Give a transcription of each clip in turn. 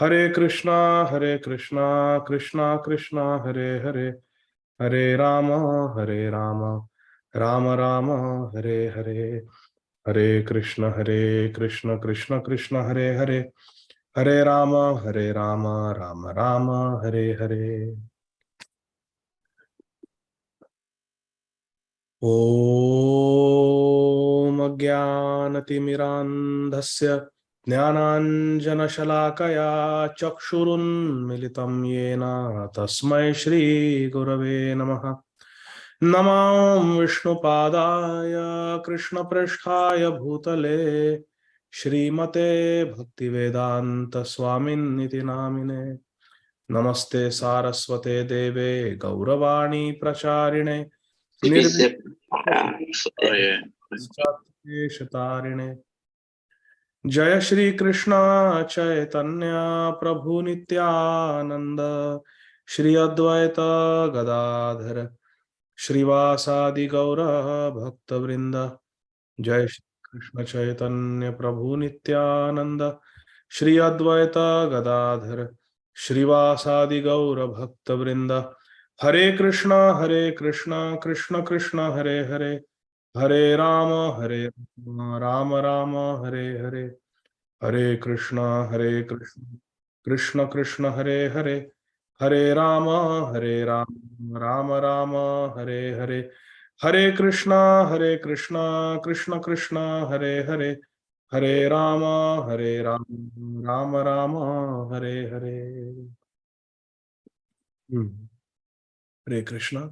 हरे कृष्णा कृष्णा कृष्णा हरे हरे, हरे राम राम राम हरे हरे, हरे कृष्ण कृष्ण कृष्ण हरे हरे, हरे राम राम राम हरे हरे। ॐ अज्ञानतिमिरान्धस्य ज्ञानाञ्जनशलाकया चक्षुरुन्मिलितं येन तस्मै श्रीगुरवे नमः। नमो विष्णुपादाय कृष्णप्रेष्ठाय भूतले श्रीमते भक्तिवेदांत स्वामिन्निति नामिने। नमस्ते सारस्वते देवे गौरवाणी प्रचारिणे निर्विशेषतारिणे। जय श्री कृष्ण चैतन्य प्रभु नित्यानंद, श्री अद्वैत गदाधर श्रीवासादि गौर भक्त वृंद। जय श्री कृष्ण चैतन्य प्रभु नित्यानंद, श्री अद्वैत गदाधर श्रीवासादि गौर भक्त वृंद। हरे कृष्णा कृष्ण कृष्ण हरे हरे, हरे राम राम राम हरे हरे, हरे कृष्ण कृष्ण कृष्ण हरे हरे, हरे राम राम राम हरे हरे, हरे कृष्ण कृष्ण कृष्ण हरे हरे, हरे Ram Ram Ram Hare Hare. Hare Krishna.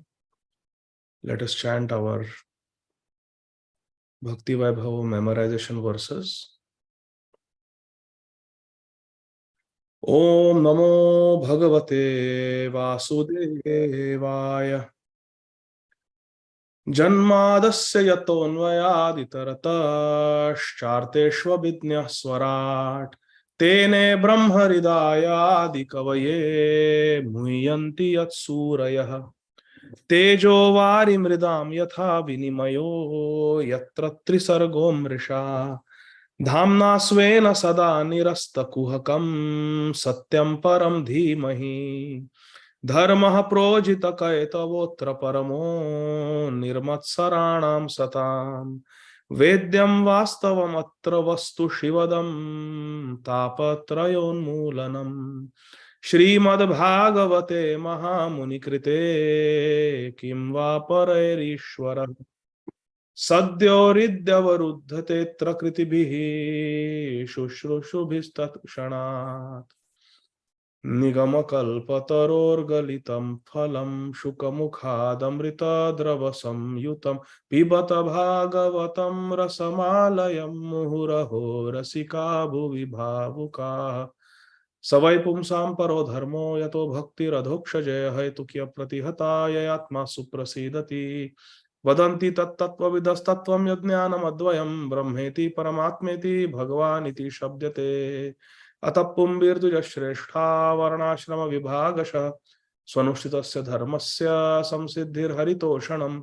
Let us chant our Bhakti Vaibhava memorization verses. Om Namo Bhagavate Vasudevaya Janmadasya Yatonvayaditaratashtharteshvabhidnyah Swarat Tene Brahmaridaya Kavaye Muhyanti Yat Surayah तेजो वारि मृदाम यथा विनिमयो यत्र त्रिसर्गो मृषा धाम्ना स्वेन सदा निरस्तकुहकं सत्यं परं धीमहि धर्मः प्रोजितकैतवोऽत्र परमो निर्मत्सराणां सतां वेद्यं वास्तवमत्र वस्तु शिवदं तापत्रयोन्मूलनम्। श्रीमद्भागवते महामुनिकृते किं वा परैरीश्वरः सद्योरिद्यवरुध्यतेऽत्र कृतिभिः शुश्रूषुभिस्तत्क्षणात् निगमकल्पतरोर्गलितं फलं शुकमुखादमृतद्रवसंयुतं पिबत भागवतं रसमालयं मुहुरहो रसिका भुवि भावुकाः। सवै पुंसां परो धर्मो यतो भक्तिरधोक्षजय हेतुक्य प्रतिहता ययात्मा सुप्रसीदति वदन्ति तत्तत्त्वविदस्तत्त्वं यज्ञानमद्वयं ब्रह्मेति परमात्मेति भगवानिति शब्दते। अतः पुंभिर्द्विजश्रेष्ठा वर्णाश्रम विभागशः स्वनुष्ठितस्य धर्मस्य संसिद्धिर्हरितोषणम्।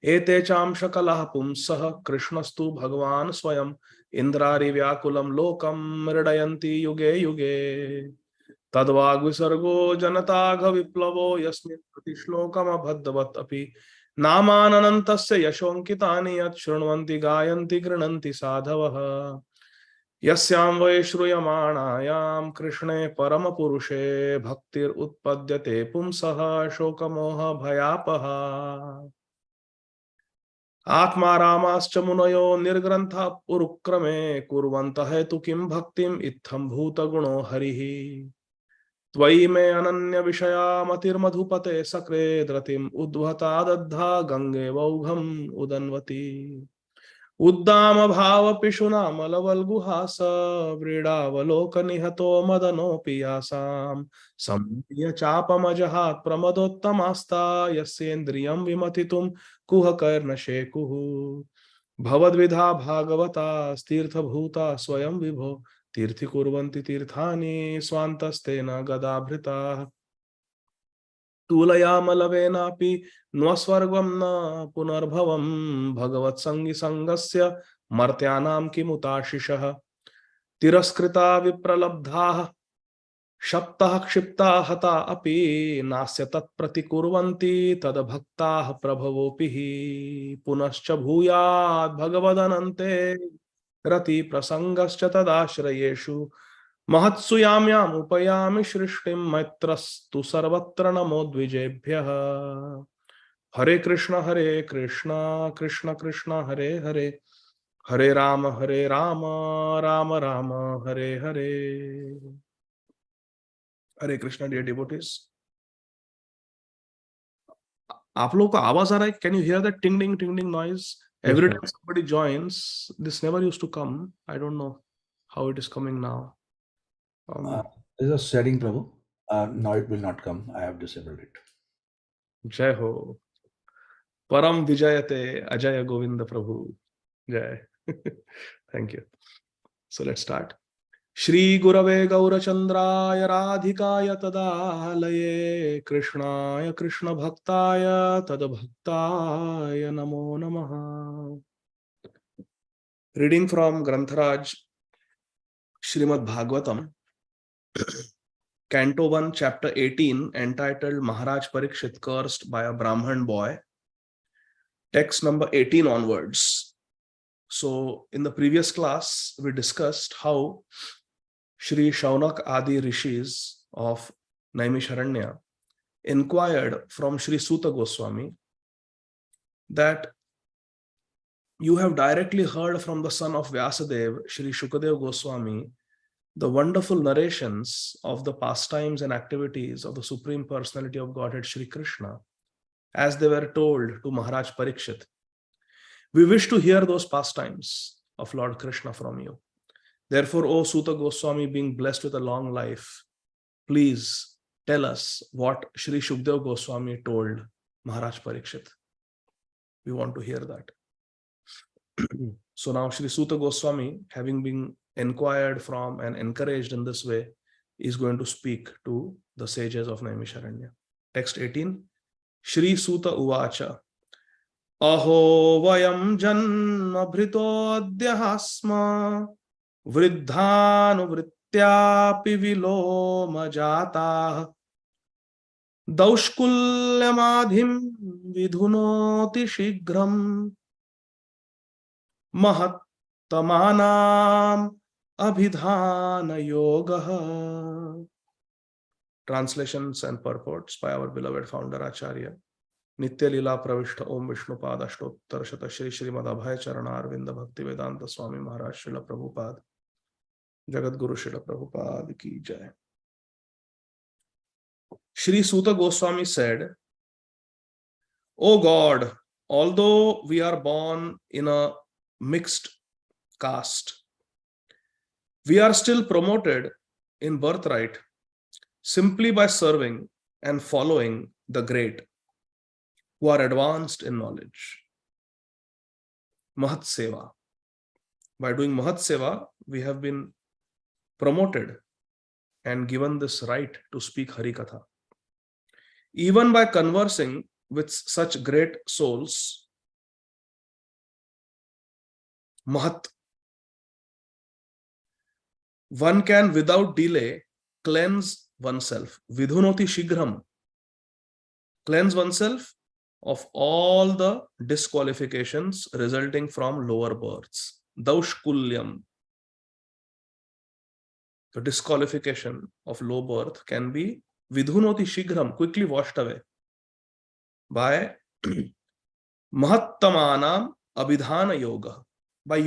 एते चांशकलः पुंसः कृष्णस्तु भगवान् स्वयं इन्द्रारिव्याकुलं लोकं मृडयन्ति युगे युगे। तद्वाग्विसर्गो जनताघविप्लवो यस्मिन् प्रतिश्लोकमभद्रवत् अपि नामानन्तस्य यशोऽङ्कितानि यत् शृण्वन्ति गायन्ति गृह्णन्ति साधवः। यस्यां वै श्रूयमाणायां कृष्णे परमपुरुषे भक्तिरुत्पद्यते पुंसः शोकमोहभयापहा। आत्मा रामाश्च मुनयो निर्ग्रन्थः पुरुक्रमे कुर्वन्तः तु किं भक्तिम् इत्थं भूतगुणो हरिः। त्वयि मे अनन्य विषया मतिर्मधुपते सक्रे धृतिम् उद्वहता दद्धा गंगे वौघम् उदन्वती। उद्दाम भाव पिशुनामलवल्गुहास व्रीडावलोकनिहतो मदनोऽपि यासाम् सम्य चापमजहात् प्रमदोत्तमास्ता यस्येन्द्रियं विमथितुं कुहकर्णशेकुः। भवद्विधा भागवता तीर्थभूता स्वयं विभो तीर्थि कुर्वन्ति तीर्थानि स्वान्तस्तेन गदाभृताः। तूलयामलवेनापि न्वस्वर्गं न पुनर्भवम् भगवत्सङ्गि सङ्गस्य मर्त्यानां किमुताशिषः। Tiraskrita vipralabdhaah Shaptah kshipta hata api nasya tat pratikurvanti tad bhaktaah prabhavopihi punascha bhuyat bhagavadanante rati prasangascha tadashrayeshu mahatsu yamyam upayami shrishtim maitrastu sarvatra namo dvijebhyah. Hare Krishna, Krishna Krishna, Hare Hare, Hare Rama, Rama Rama, Hare Hare. हरे Krishna dear devotees, आप लोगों को आवाज आ रहा है? Can you here that टिंग टिंग noise every time somebody joins? This never used to come. I don't know how it is coming now. There's a setting, Prabhu. Now it will not come. I have disabled it. जय हो परम विजयते अजय गोविंद प्रभु जय. Thank you. So let's start. Shri गुरवे गौरचंद्राय राधिकाय तदालये कृष्णाय कृष्ण भक्ताय तद्भक्ताय नमो नमः. Reading from Grantharaj Srīmad Bhāgavatam, Canto 1, Chapter 18, entitled Maharaj Parikshit cursed by a Brahman boy. Text number 18 onwards. So, in the previous class, we discussed how Shri Shaunak Ādi Rishis of Naimisharanya inquired from Shri Suta Goswami that you have directly heard from the son of Vyasadev, Shri Shukadev Goswami, the wonderful narrations of the pastimes and activities of the Supreme Personality of Godhead, Shri Krishna, as they were told to Maharaj Parikshit. We wish to hear those pastimes of Lord Krishna from you. Therefore, O Suta Goswami, being blessed with a long life, please tell us what Shri Shukdev Goswami told Maharaj Parikshit. We want to hear that. So now Shri Suta Goswami, having been inquired from and encouraged in this way, is going to speak to the sages of Naimisharanya. Text 18. Shri Suta Uvacha Aho vayam janma bhrito adhyahasma vriddhanuvrityapi viloma jatah daushkulyamadhim vidhunoti shigram mahattamanam abhidhana yoga. Translations and purports by our beloved founder Acharya. Nitya Lila Pravishta Om Vishnu Padashtottar Shata Shri Srīmad Abhay Charana Arvinda Bhakti Vedanta Swami Maharaj Srila Prabhupada Jagat Guru Srila Prabhupada Ki Jai. Shri Suta Goswami said, O God, although we are born in a mixed caste, we are still promoted in birthright simply by serving and following the great who are advanced in knowledge. Mahat Seva. By doing Mahat Seva, we have been promoted and given this right to speak Hari Katha. Even by conversing with such great souls, Mahat, one can without delay cleanse oneself. Vidhunoti Shighram. Cleanse oneself of all the disqualifications resulting from lower births. Daushkulyam. The disqualification of low birth can be vidhunoti shighram, quickly washed away by mahattamanam abhidhana yoga, by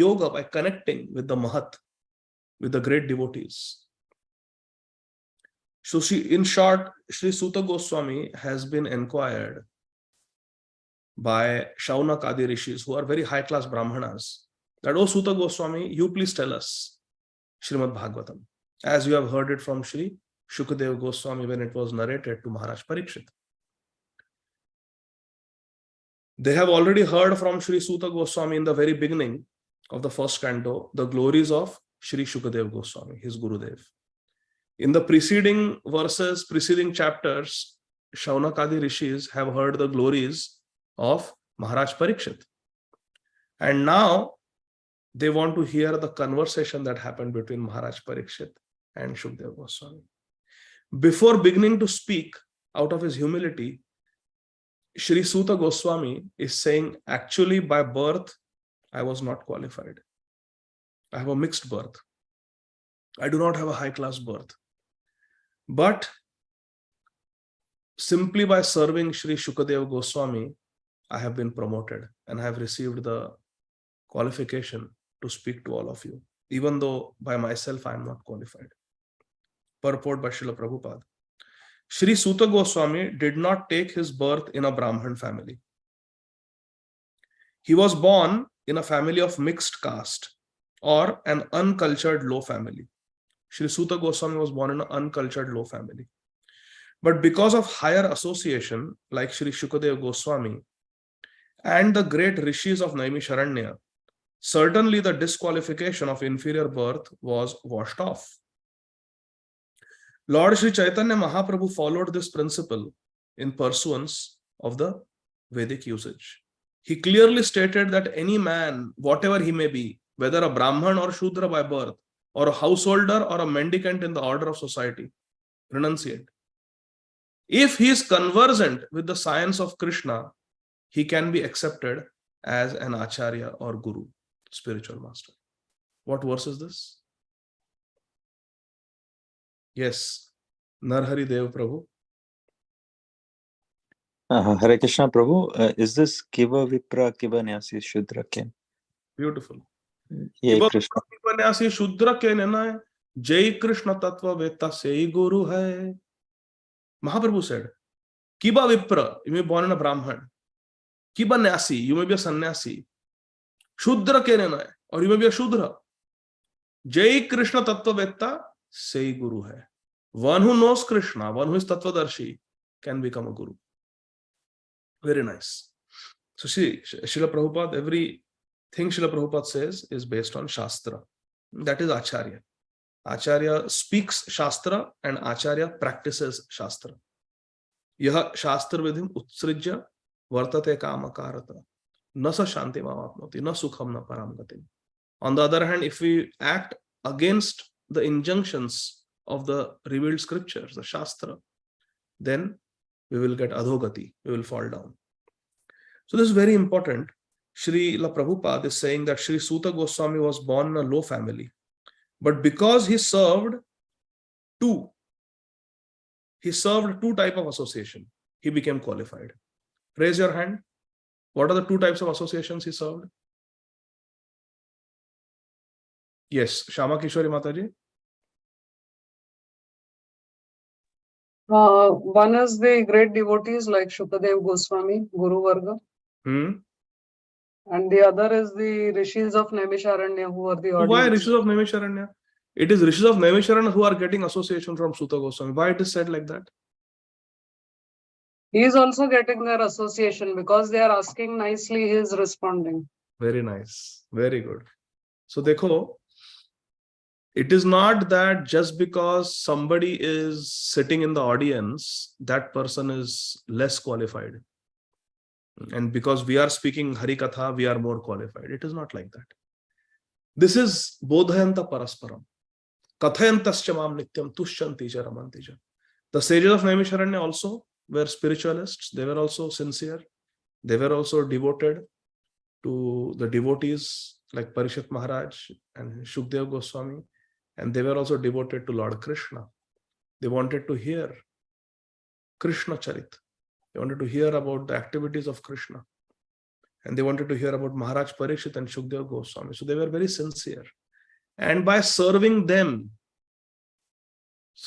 connecting with the mahat, with the great devotees. So in short, Shri Suta Goswami has been inquired by Shaunak Ādi Rishis, who are very high class Brahmanas, that, O Suta Goswami, you please tell us Srīmad Bhāgavatam, as you have heard it from Shri Shukadev Goswami when it was narrated to Maharaj Parikshit. They have already heard from Shri Suta Goswami in the very beginning of the first canto the glories of Shri Shukadev Goswami, his Gurudev. In the preceding verses, preceding chapters, Shaunak Ādi Rishis have heard the glories of Maharaj Parikshit. And now They want to hear the conversation that happened between Maharaj Parikshit and Shukdev Goswami. Before beginning to speak, out of his humility, Shri Suta Goswami is saying, actually, by birth, I was not qualified. I have a mixed birth. I do not have a high-class birth. But simply by serving Shri Shukadev Goswami, I have been promoted and I have received the qualification to speak to all of you, even though by myself I am not qualified. Purport by Srila Prabhupada. Shri Suta Goswami did not take his birth in a Brahman family. He was born in a family of mixed caste or an uncultured low family. Shri Suta Goswami was born in an uncultured low family. But because of higher association, like Shri Shukadev Goswami and the great rishis of Naimisharanya, certainly the disqualification of inferior birth was washed off. Lord Sri Chaitanya Mahaprabhu followed this principle in pursuance of the Vedic usage. He clearly stated that any man, whatever he may be, whether a Brahman or Shudra by birth, or a householder or a mendicant in the order of society, renunciate. If he is conversant with the science of Krishna, he can be accepted as an Acharya or Guru, spiritual master. What verse is this? Yes, Narhari Dev Prabhu. Hare Krishna Prabhu, is this Kiva Vipra Kiva Nyasi Shudra Ken? Beautiful. Ye Krishna. Kiva Nyasi Shudra Ken hai, Jai Krishna Tattva Veta Sei Guru hai. Mahaprabhu said, Kiva Vipra, you may be born in a Brahman. Kiva Nyasi, you may be a sannyasi. Shudra Ken hai, or you may be a Shudra. Jai Krishna Tattva Veta Sei Guru hai. One who knows Krishna, one who is Tattvadarshi, can become a Guru. Very nice. So see, Srila Prabhupada, everything Srila Prabhupada says is based on Shastra. That is Acharya. Acharya speaks Shastra and Acharya practices Shastra. Yaha Shastra vidhim utsrijya vartate kamakarata. Na sa shanti mavapnoti, na sukham na param gatim. On the other hand, if we act against the injunctions of the revealed scriptures, the Shastra, then we will get adhogati, we will fall down. So this is very important. Srila Prabhupada is saying that Sri Suta Goswami was born in a low family, but because he served two types of association, he became qualified. Raise your hand. What are the two types of associations he served? Yes, Shama Kishori Mataji. One is the great devotees like Shukadev Goswami, Guru Varga. And the other is the rishis of Naimisharanya, who are the audience. Why rishis of Naimisharanya? It is rishis of Naimisharanya who are getting association from Suta Goswami. Why it is said like that? He is also getting their association because they are asking nicely, he is responding. Very nice. Very good. So, dekho, it is not that just because somebody is sitting in the audience, that person is less qualified. And because we are speaking Hari Katha, we are more qualified. It is not like that. This is Bodhayanta Parasparam. Kathayantascha mam nityam tushyanti cha ramanti cha. The sages of Naimisharanya also were spiritualists. They were also sincere. They were also devoted to the devotees like Parishit Maharaj and Shukdev Goswami. And they were also devoted to Lord Krishna. They wanted to hear Krishna Charit. They wanted to hear about the activities of Krishna. And they wanted to hear about Maharaj Parikshit and Shukdev Goswami. So they were very sincere. And by serving them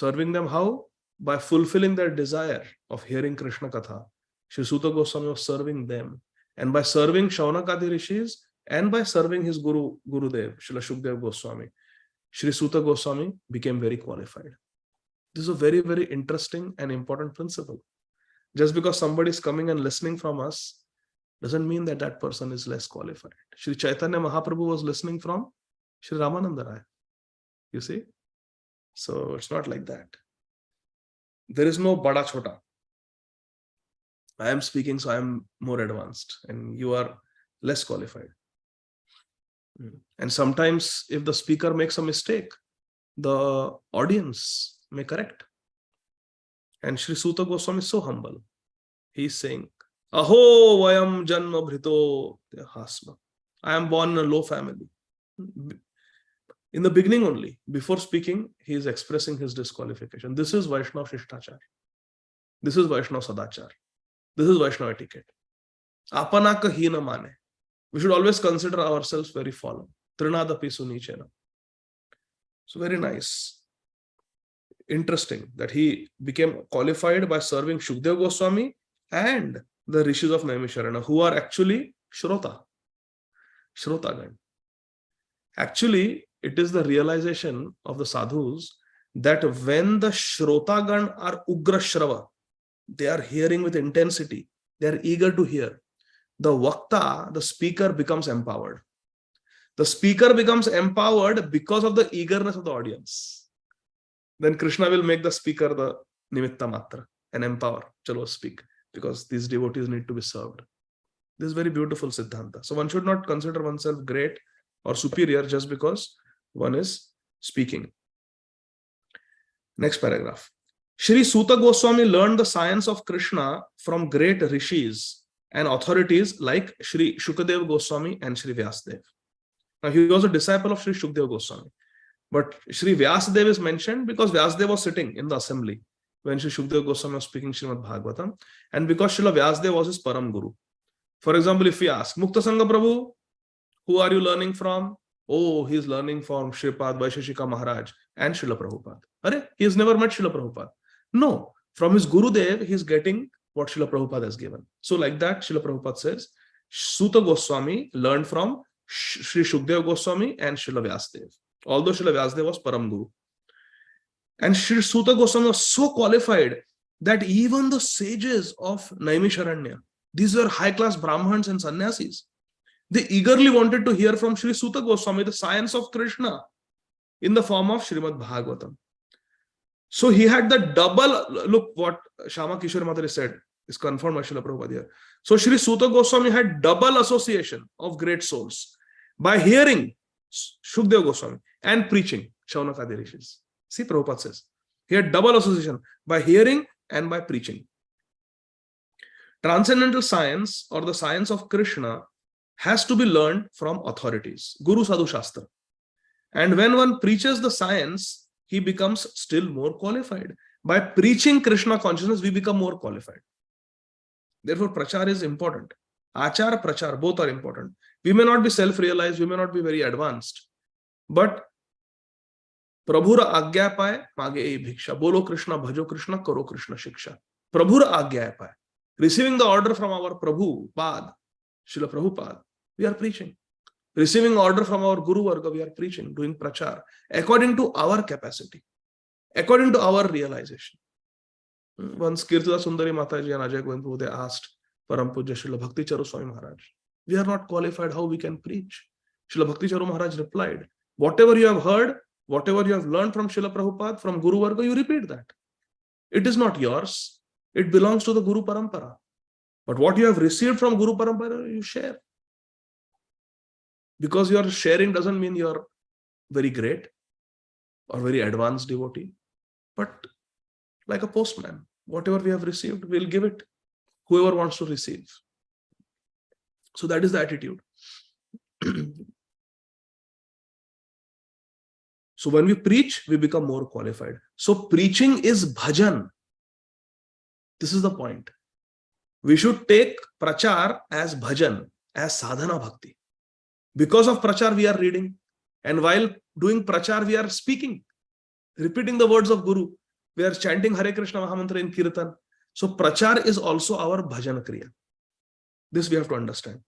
how? By fulfilling their desire of hearing Krishna Katha. Shri Suta Goswami was serving them. And by serving Shaunakadi Rishis and by serving his Guru, Gurudev, Srila Shukdev Goswami, Shri Suta Goswami became very qualified. This is a very, very interesting and important principle. Just because somebody is coming and listening from us doesn't mean that that person is less qualified. Shri Chaitanya Mahaprabhu was listening from Shri Ramananda Rai. You see? So it's not like that. There is no bada chota. I am speaking, so I am more advanced and you are less qualified. And sometimes if the speaker makes a mistake, the audience may correct. And Sri Suta Goswami is so humble. He's saying, Aho vayam janma bhrito hasma. I am born in a low family. In the beginning only, before speaking, he is expressing his disqualification. This is Vaishnava Shishtachar. This is Vaishnava Sadachar. This is Vaishnava etiquette. Apanaka hina mane. We should always consider ourselves very fallen. Trinadapi sunichena. So very nice. Interesting that he became qualified by serving Shukdev Goswami and the rishis of Naimisharana, who are actually Shrotagan. Actually, it is the realization of the sadhus that when the Shrotagan are Ugra Shrava, they are hearing with intensity, they are eager to hear. The Vakta, the speaker, becomes empowered. The speaker becomes empowered because of the eagerness of the audience. Then Krishna will make the speaker the Nimitta Matra and empower. Chalo, speak, because these devotees need to be served. This is very beautiful Siddhanta. So one should not consider oneself great or superior just because one is speaking. Next paragraph. Shri Suta Goswami learned the science of Krishna from great rishis and authorities like Shri Shukadev Goswami and Shri Vyasdev. Now he was a disciple of Shri Shukdev Goswami. But Shri Vyasdev is mentioned because Vyasdev was sitting in the assembly when Shri Shukdev Goswami was speaking Srīmad Bhāgavatam, and because Srila Vyasdev was his Param Guru. For example, if we ask, Mukta Sangha Prabhu, who are you learning from? Oh, he is learning from Shripad Vaisheshika Maharaj and Srila Prabhupada. Are, he has never met Srila Prabhupada. No, from his Gurudev, he is getting what Srila Prabhupada has given. So like that, Srila Prabhupada says, Suta Goswami learned from Shri Shukdev Goswami and Srila Vyasdev. Although Srila Vyasdev was Param Guru. And Shri Suta Goswami was so qualified that even the sages of Naimisharanya, these were high-class Brahmins and Sannyasis, they eagerly wanted to hear from Shri Suta Goswami the science of Krishna in the form of Srīmad Bhāgavatam. So he had the double, look what Shama Kishore Matari said, is confirmed by Srila Prabhupada here. So Shri Suta Goswami had double association of great souls by hearing Shukdev Goswami and preaching Shaunakadi Rishis. See, Prabhupada says, he had double association by hearing and by preaching. Transcendental science or the science of Krishna has to be learned from authorities, Guru Sadhu Shastra. And when one preaches the science, he becomes still more qualified. By preaching Krishna consciousness, we become more qualified. Therefore, prachar is important. Achar, prachar, both are important. We may not be self-realized, we may not be very advanced, but Prabhura Agya Paye, Mage Ei Bhiksha. Bolo Krishna, Bhajo Krishna, Karo Krishna Shiksha. Prabhura Agya Paye. Receiving the order from our Prabhu, Pad, Srila Prabhupada, we are preaching. Receiving order from our Guru Varga, we are preaching, doing prachar, according to our capacity, according to our realization. Once Kirtida Sundari Mataji and Ajay Govindu, they asked Param Pujya Srila Bhakti Charu Swami Maharaj, we are not qualified, how we can preach? Srila Bhakti Charu Maharaj replied, whatever you have heard, whatever you have learned from Srila Prabhupada, from Guru Varga, you repeat that. It is not yours. It belongs to the Guru Parampara. But what you have received from Guru Parampara, you share. Because you are sharing doesn't mean you are very great or very advanced devotee. But like a postman, whatever we have received, we'll give it. Whoever wants to receive. So that is the attitude. So when we preach, we become more qualified. So preaching is bhajan. This is the point. We should take prachar as bhajan, as sadhana bhakti. Because of prachar, we are reading. And while doing prachar, we are speaking, repeating the words of Guru. We are chanting Hare Krishna Mahamantra in Kirtan. So prachar is also our bhajan kriya. This we have to understand.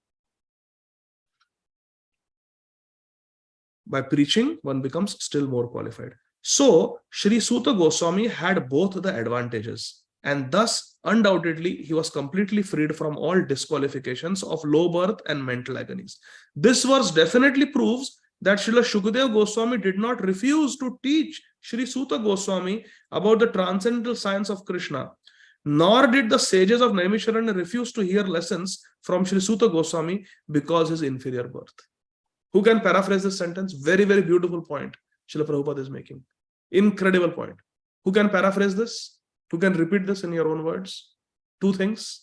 By preaching, one becomes still more qualified. So, Shri Suta Goswami had both the advantages, and thus, undoubtedly, he was completely freed from all disqualifications of low birth and mental agonies. This verse definitely proves that Srila Shukadev Goswami did not refuse to teach Shri Suta Goswami about the transcendental science of Krishna, nor did the sages of Naimisharanya refuse to hear lessons from Shri Suta Goswami because his inferior birth. Who can paraphrase this sentence? Very, very beautiful point Srila Prabhupada is making. Incredible point. Who can paraphrase this? Who can repeat this in your own words? Two things.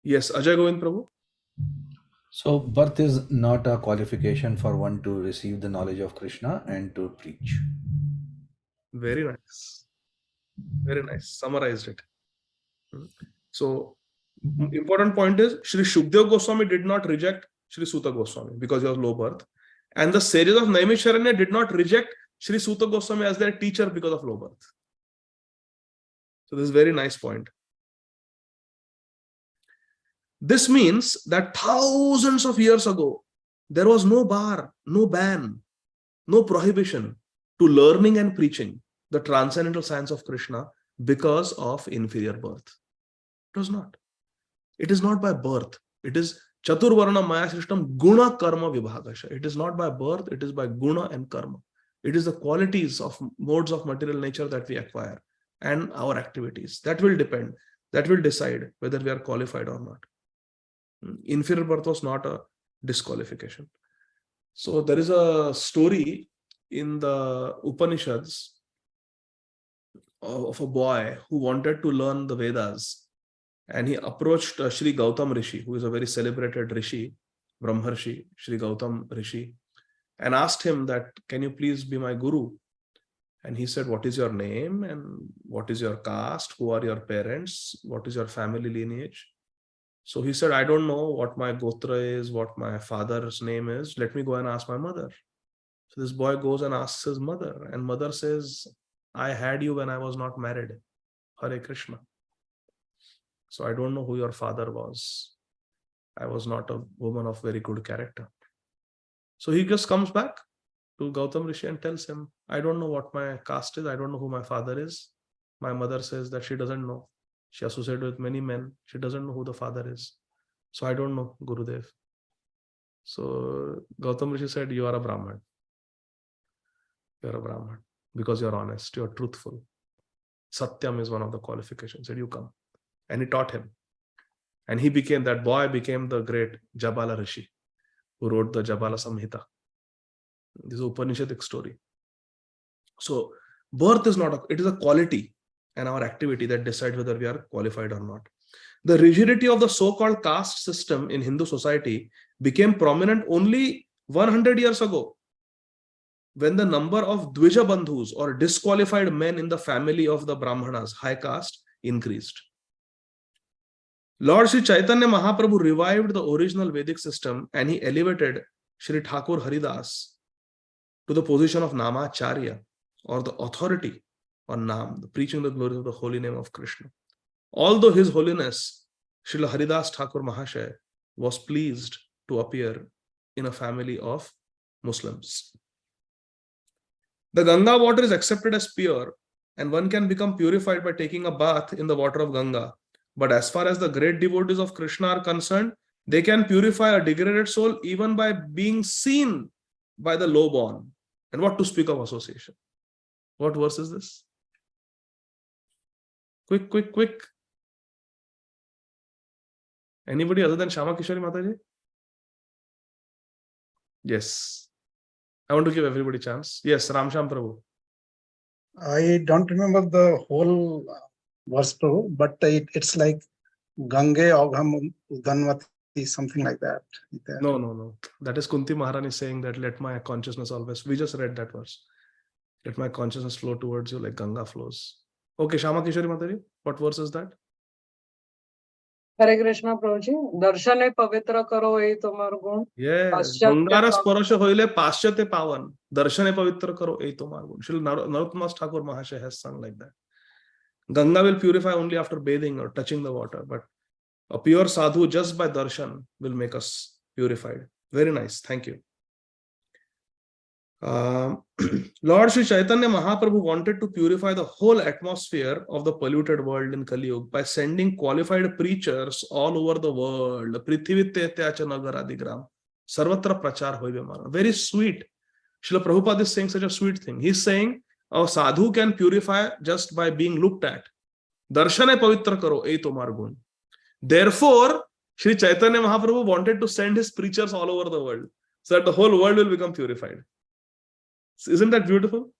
Yes, Ajay Govind Prabhu. So birth is not a qualification for one to receive the knowledge of Krishna and to preach. Very nice. Very nice. Summarized it. So, important point is Shri Shukdev Goswami did not reject Shri Suta Goswami because he was low birth. And the sages of Naimisharanya did not reject Shri Suta Goswami as their teacher because of low birth. So, this is a very nice point. This means that thousands of years ago, there was no bar, no ban, no prohibition to learning and preaching the transcendental science of Krishna because of inferior birth. It was not. It is not by birth. It is Chaturvarna Maya Srishtam Guna Karma Vibhagasha. It is not by birth, it is by Guna and Karma. It is the qualities of modes of material nature that we acquire and our activities. That will depend, that will decide whether we are qualified or not. Inferior birth was not a disqualification. So there is a story in the Upanishads of a boy who wanted to learn the Vedas, and he approached Sri Gautam Rishi, who is a very celebrated Rishi, Brahmarshi, Sri Gautam Rishi, and asked him that, can you please be my guru? And he said, what is your name and what is your caste? Who are your parents? What is your family lineage? So he said, I don't know what my gotra is, what my father's name is. Let me go and ask my mother. So this boy goes and asks his mother, and mother says, I had you when I was not married. Hare Krishna. So I don't know who your father was. I was not a woman of very good character. So he just comes back to Gautam Rishi and tells him, I don't know what my caste is. I don't know who my father is. My mother says that she doesn't know. She associated with many men. She doesn't know who the father is. So I don't know, Gurudev. So Gautam Rishi said, you are a Brahman. You are a Brahman because you are honest, you are truthful. Satyam is one of the qualifications. He said, you come. And he taught him. And he became, that boy became the great Jabala Rishi who wrote the Jabala Samhita. This is an Upanishadic story. So birth is not, it is a quality and our activity that decides whether we are qualified or not. The rigidity of the so-called caste system in Hindu society became prominent only 100 years ago, when the number of Dvija Bandhus or disqualified men in the family of the Brahmanas, high caste, increased. Lord Sri Chaitanya Mahaprabhu revived the original Vedic system and he elevated Sri Thakur Haridas to the position of Namacharya, or the authority on Nam, the preaching the glories of the holy name of Krishna. Although His Holiness Srila Haridas Thakur Mahasaya was pleased to appear in a family of Muslims. The Ganga water is accepted as pure and one can become purified by taking a bath in the water of Ganga. But as far as the great devotees of Krishna are concerned, they can purify a degraded soul even by being seen by the lowborn. And what to speak of association? What verse is this? Quick. Anybody other than Shama Kishori Mataji? Yes. I want to give everybody a chance. Yes, Ramsham Prabhu. I don't remember the whole verse, Prabhu, but it's like Gange Agham Udanvati, something like that. No. That is Kunti Maharani saying that let my consciousness always. We just read that verse. Let my consciousness flow towards you like Ganga flows. Okay, Shama Kishori Mataji, what verse is that? Hare Krishna Prabhuji. Darshane pavitra karo ei tomar gun. Yes. Gangara Sparasha hoile paschate pavan. Darshane pavitra karo ei tomar gun. Shri Narottam Thakur Mahasaya has sung like that. Ganga will purify only after bathing or touching the water, but a pure sadhu just by darshan will make us purified. Very nice. Thank you. Lord Sri Chaitanya Mahaprabhu wanted to purify the whole atmosphere of the polluted world in Kali Yuga by sending qualified preachers all over the world. Prithivite Tyacha Ādi Gadādhara Sarvatra Prachar hoibe mara. Very sweet. Srila Prabhupada is saying such a sweet thing. He's saying a sadhu can purify just by being looked at. Darshane pavitra karo ei tomar gun. Therefore, Sri Chaitanya Mahaprabhu wanted to send his preachers all over the world so that the whole world will become purified. Isn't that beautiful?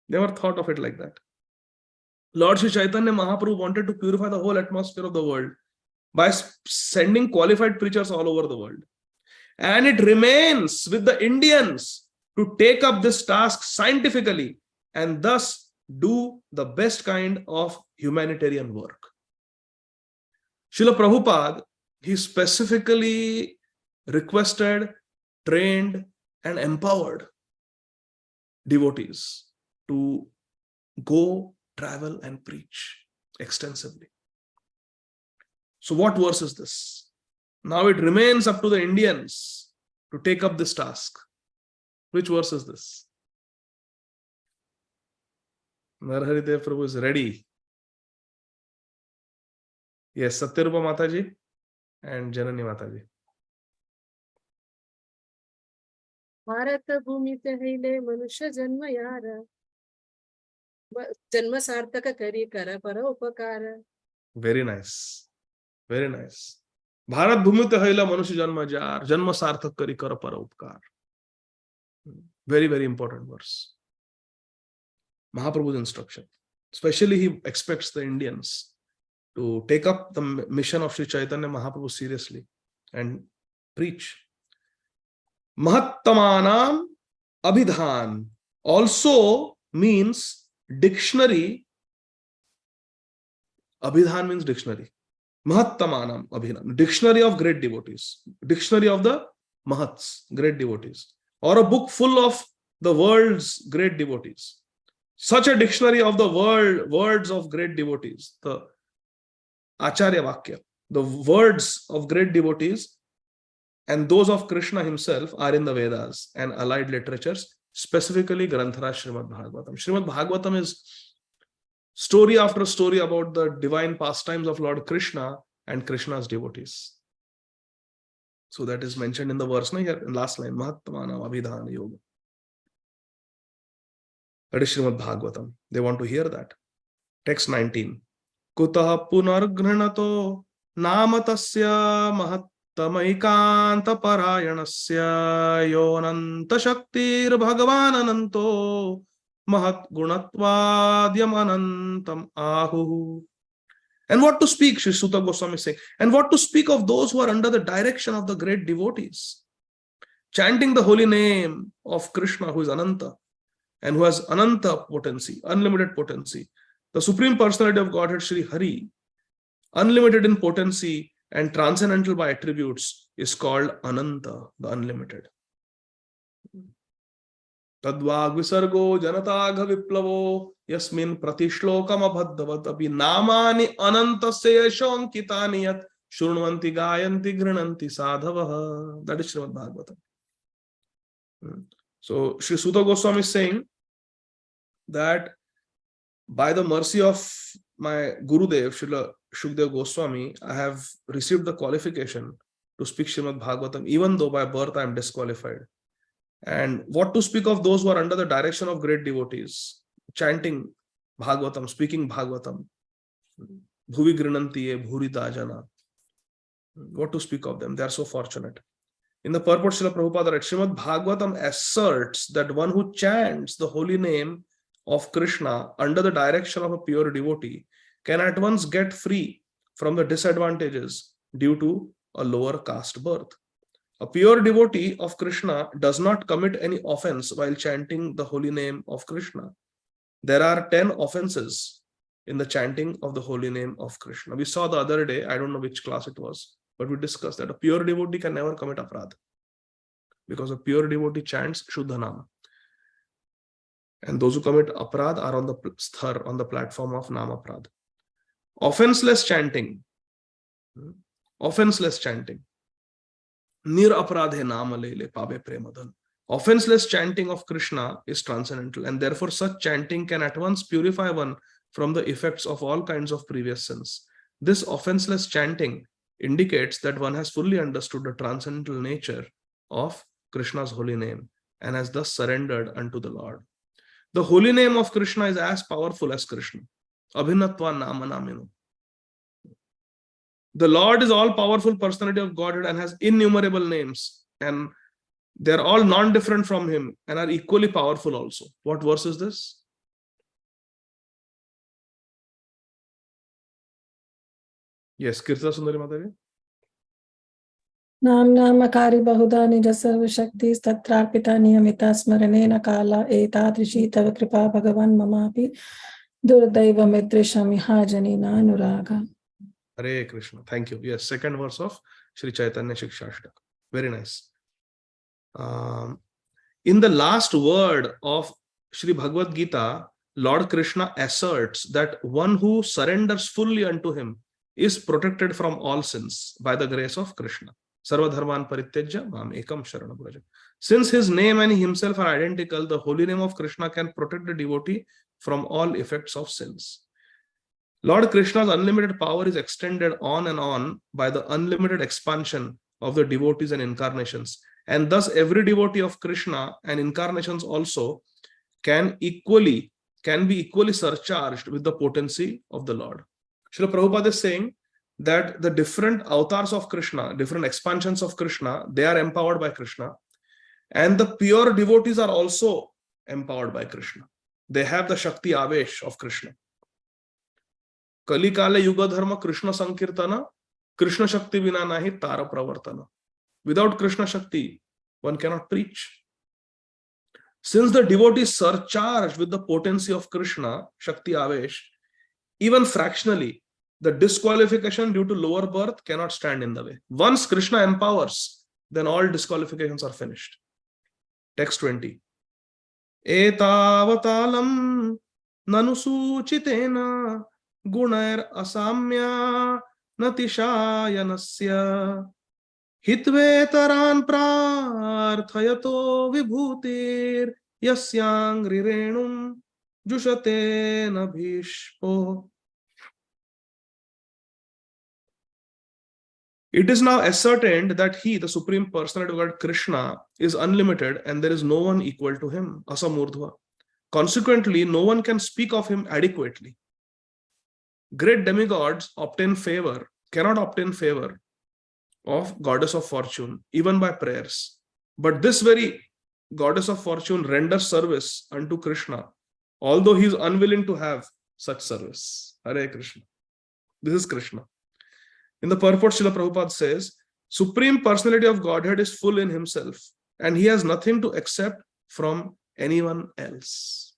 Never thought of it like that. Lord Sri Chaitanya Mahaprabhu wanted to purify the whole atmosphere of the world by sending qualified preachers all over the world. And it remains with the Indians to take up this task scientifically and thus do the best kind of humanitarian work. Srila Prabhupada, he specifically requested, trained, and empowered devotees to go, travel, and preach extensively. So what verse is this? Now it remains up to the Indians to take up this task. Which verse is this? Narhari Dev Prabhu is ready. Yes, Satyarupa Mataji and Janani Mataji. Bharat भूमि ते हिले मनुष्य जन्म यार जन्म सार्थक करी कर पर उपकार. Very nice. Very nice. Bharat bhumi te haila manushya janma jar, janma sarthak kari kar para upkar. Very, very important verse. Mahaprabhu's instruction. Especially he expects the Indians to take up the mission of Sri Chaitanya Mahaprabhu seriously and preach. Mahattamanam abhidhan also means dictionary. Abhidhan means dictionary. Mahattamanam abhidhan, dictionary of great devotees, dictionary of the Mahats, great devotees, or a book full of the world's great devotees. Such a dictionary of the words of great devotees, the Acharya Vakya, the words of great devotees and those of Krishna himself are in the Vedas and allied literatures, specifically Granthara Srīmad Bhāgavatam. Srīmad Bhāgavatam is story after story about the divine pastimes of Lord Krishna and Krishna's devotees. So that is mentioned in the verse, no? Here in last line, Mahatmanam Abhidhana Yoga. That is Srīmad Bhāgavatam. They want to hear that. Text 19. Kutah punarghanato namatasya mahattamaikanta parayanasya yonanta shaktir bhagavan ananto mahat gunatvadyam anantam ahu. And what to speak, Sri Suta Goswami is saying, and what to speak of those who are under the direction of the great devotees, chanting the holy name of Krishna, who is Ananta, and who has Ananta potency, unlimited potency. The Supreme Personality of Godhead, Sri Hari, unlimited in potency and transcendental by attributes, is called Ananta, the unlimited. Tadvag visargo janatagha viplavo yasmin pratishlokam abhaddavat abhi namani anantasya shankitani yat shurnvanti gayanti grinanti sadhavaha. That is Srimad Bhagavatam. So Sri Suta Goswami is saying that by the mercy of my Gurudev, Srila Shukdev Goswami, I have received the qualification to speak Srimad Bhagavatam, even though by birth I am disqualified. And what to speak of those who are under the direction of great devotees, chanting Bhagavatam, speaking Bhagavatam, Bhuvi Grinantiye Bhurita Jana. What to speak of them? They are so fortunate. In the purport, Srila Prabhupada writes, Srimad Bhagavatam asserts that one who chants the holy name of Krishna under the direction of a pure devotee can at once get free from the disadvantages due to a lower caste birth. A pure devotee of Krishna does not commit any offense while chanting the holy name of Krishna. There are 10 offenses in the chanting of the holy name of Krishna. We saw the other day, I don't know which class it was, but we discussed that a pure devotee can never commit aparadha, because a pure devotee chants Shuddha Nama. And those who commit aparadha are on the sthar, on the platform of Nama Aparadha. Offenseless chanting. Offenseless chanting. Nir aparadhe nama lele pabe premadhan. Offenseless chanting of Krishna is transcendental, and therefore such chanting can at once purify one from the effects of all kinds of previous sins. This offenseless chanting indicates that one has fully understood the transcendental nature of Krishna's holy name and has thus surrendered unto the Lord. The holy name of Krishna is as powerful as Krishna. Abhinatva nama namino. The Lord is all powerful personality of Godhead and has innumerable names, and they're all non-different from him and are equally powerful also. What verse is this? Yes, Kirtana Sundari Mataji. नाम्नामकारि बहुधा निज सर्वशक्ति तत्रार्पिता नियमिता स्मरणेन काला एतादृशी तव कृपा भगवान् ममापि दुर्दैवमिदृशमिहा जनिनानुरागा. Hare Krishna. Thank you. Yes, second verse of Sri Chaitanya Shikshashtaka. Very nice. In the last word of Sri Bhagavad Gita, Lord Krishna asserts that one who surrenders fully unto him is protected from all sins by the grace of Krishna. Sarva dharman parityajya mam ekam sharanam vraja. Since his name and himself are identical, the holy name of Krishna can protect the devotee from all effects of sins. Lord Krishna's unlimited power is extended on and on by the unlimited expansion of the devotees and incarnations. And thus every devotee of Krishna and incarnations also can be equally surcharged with the potency of the Lord. Srila Prabhupada is saying that the different avatars of Krishna, different expansions of Krishna, they are empowered by Krishna. And the pure devotees are also empowered by Krishna. They have the Shakti Avesh of Krishna. Kali Kale Yuga Dharma Krishna Sankirtana, Krishna Shakti Vina Nahi Tara Pravartana. Without Krishna Shakti, one cannot preach. Since the devotee is surcharged with the potency of Krishna, Shakti Avesh, even fractionally, the disqualification due to lower birth cannot stand in the way. Once Krishna empowers, then all disqualifications are finished. Text 20. Etavatalam nanusuchitena gunair asamya natishayanasya hitveteran prarthayato vibhutir yasyangri renum jushate nabhishpo. It is now ascertained that he, the Supreme Personality of God, Krishna, is unlimited and there is no one equal to him, asamurdhva. Consequently, no one can speak of him adequately. Great demigods cannot obtain favor of Goddess of Fortune, even by prayers. But this very Goddess of Fortune renders service unto Krishna, although he is unwilling to have such service. Hare Krishna. This is Krishna. In the purport, Srila Prabhupada says, Supreme Personality of Godhead is full in himself, and he has nothing to accept from anyone else.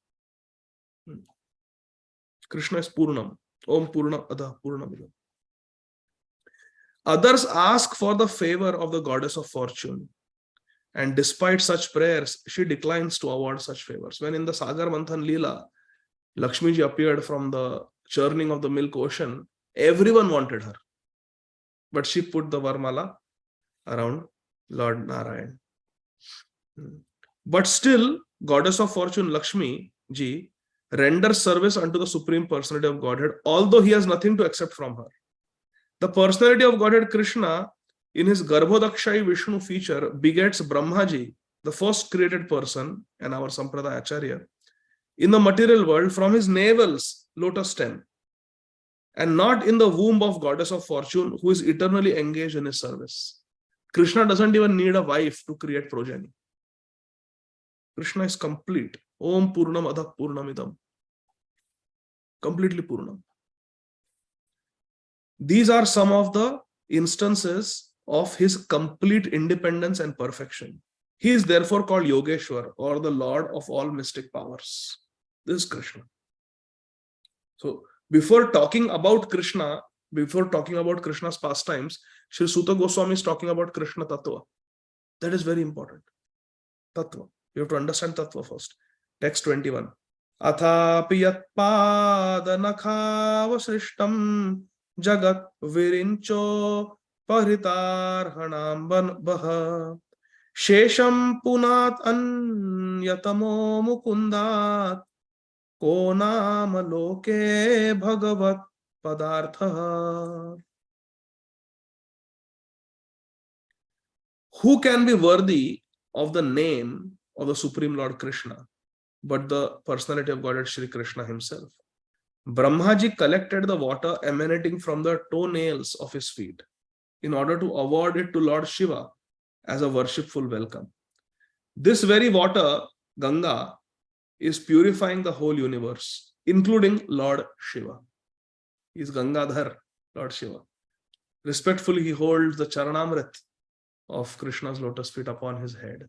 Krishna is Purnam. Om Purna Adha Purnamidam. Others ask for the favor of the Goddess of Fortune, and despite such prayers, she declines to award such favors. When in the Sagar Manthan Leela, Lakshmi ji appeared from the churning of the milk ocean, everyone wanted her. But she put the Varmala around Lord Narayan. But still, Goddess of Fortune Lakshmi ji renders service unto the Supreme Personality of Godhead, although he has nothing to accept from her. The Personality of Godhead Krishna, in his Garbhodakshai Vishnu feature, begets Brahmaji, the first created person, and our Sampradaya Acharya, in the material world from his navel's lotus stem, and not in the womb of Goddess of Fortune, who is eternally engaged in his service. Krishna doesn't even need a wife to create progeny. Krishna is complete. Om Purnam Adha Purnamidam. Completely Purnam. These are some of the instances of his complete independence and perfection. He is therefore called Yogeshwar, or the Lord of all mystic powers. This is Krishna. So, before talking about Krishna's pastimes, Sri Suta Goswami is talking about Krishna Tattva. That is very important. Tattva. You have to understand Tattva first. Text 21. Athapi yat pada nakhava srishtam jagat virincho paritarhanam baha shesham punat anyatamo mukundat ko nama loke bhagavat padartha. Who can be worthy of the name of the Supreme Lord Krishna but the Personality of Godhead Shri Krishna himself? Brahmaji collected the water emanating from the toenails of his feet in order to award it to Lord Shiva as a worshipful welcome. This very water, Ganga, is purifying the whole universe, including Lord Shiva. He is Gangadhar, Lord Shiva. Respectfully, he holds the Charanamrit of Krishna's lotus feet upon his head.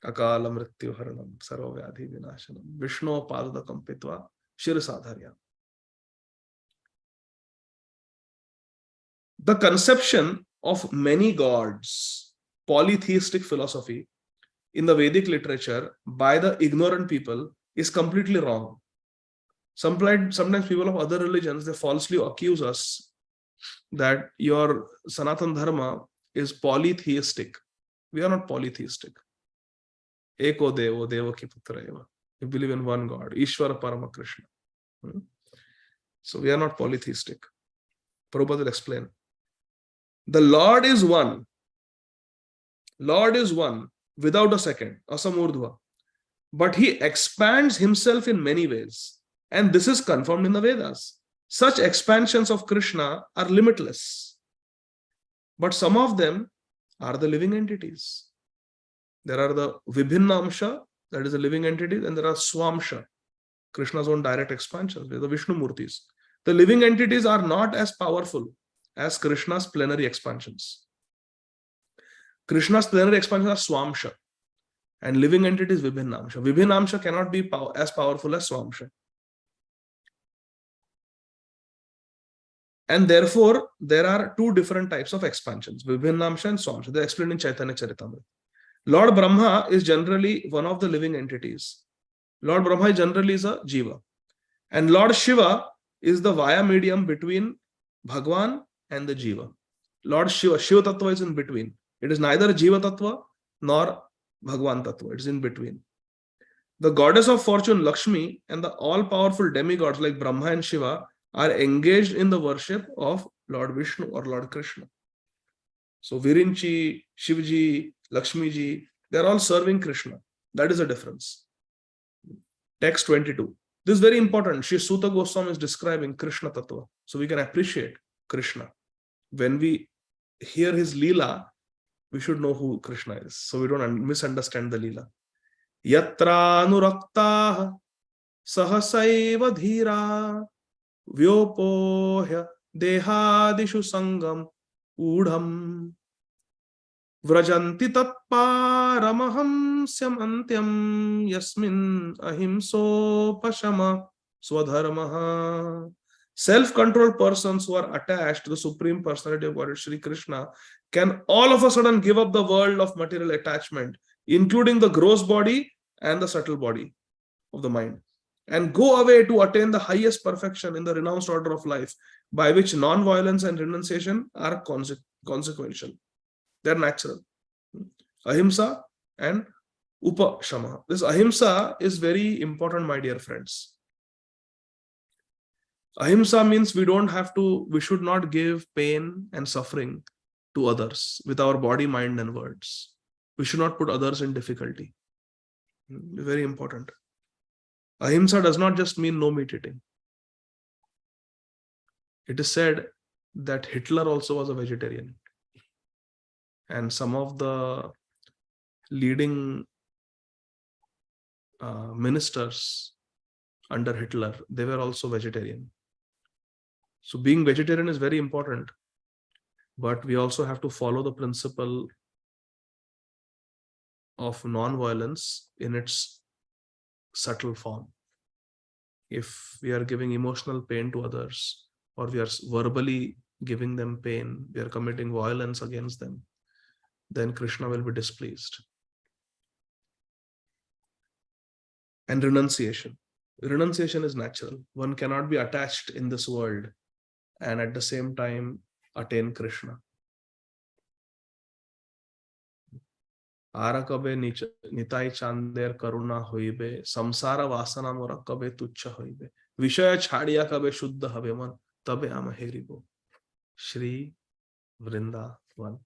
Akala mrityu haranam sarva vyadhi vinashanam Vishnu padadakam pitva shirasadharya. The conception of many gods, polytheistic philosophy in the Vedic literature by the ignorant people is completely wrong. Sometimes people of other religions, they falsely accuse us that your Sanatan Dharma is polytheistic. We are not polytheistic. Eko Devo Devaki Putra eva. We believe in one God, Ishvara Parama Krishna. So we are not polytheistic. Prabhupada will explain. The Lord is one. Lord is one without a second, asamurdhva. But he expands himself in many ways. And this is confirmed in the Vedas. Such expansions of Krishna are limitless. But some of them are the living entities. There are the Vibhinnamsha, that is the living entities, and there are Swamsha, Krishna's own direct expansions, the Vishnu Murtis. The living entities are not as powerful as Krishna's plenary expansions. Krishna's plenary expansions are Swamsha, and living entities Vibhinnamsha. Vibhinnamsha cannot be as powerful as Swamsha. And therefore, there are two different types of expansions, Vibhinnamsha and Swamsha. They are explained in Chaitanya Charitamrita. Lord Brahma is generally one of the living entities. Lord Brahma generally is a Jiva. And Lord Shiva is the via medium between Bhagwan and the Jiva. Lord Shiva, Shiva Tattva is in between. It is neither Jiva Tattva nor Bhagwan Tattva. It is in between. The goddess of fortune, Lakshmi, and the all-powerful demigods like Brahma and Shiva are engaged in the worship of Lord Vishnu or Lord Krishna. So Virinchi, Shivji, Lakshmiji, they are all serving Krishna. That is the difference. Text 22. This is very important. Shri Suta Goswami is describing Krishna Tattva. So we can appreciate Krishna. When we hear his Leela, we should know who Krishna is. So we don't misunderstand the Leela. Yatra anurakta sahasaiva dhira vyopohya dehadishu sangam udham vrajanti tatparamaham syamantyam yasmin ahimso pashama swadharmaha. Self-controlled persons who are attached to the Supreme Personality of Godhead, Shri Krishna, can all of a sudden give up the world of material attachment, including the gross body and the subtle body of the mind, and go away to attain the highest perfection in the renounced order of life, by which non-violence and renunciation are consequential. They are natural. Ahimsa and upashama. This ahimsa is very important, my dear friends. Ahimsa means we should not give pain and suffering to others with our body, mind, and words. We should not put others in difficulty. Very important. Ahimsa does not just mean no meat eating. It is said that Hitler also was a vegetarian. And some of the leading ministers under Hitler, they were also vegetarian. So being vegetarian is very important, but we also have to follow the principle of non-violence in its subtle form. If we are giving emotional pain to others, or we are verbally giving them pain, we are committing violence against them, then Krishna will be displeased. And renunciation. Renunciation is natural. One cannot be attached in this world and at the same time attain Krishna. Arakabe nitai chander karuna hoibe, samsara vasana mora kabe tuchcha hoibe, vishaya chhadiya kabe shuddha habe man, tabe ama heribo. Shri Vrindavan.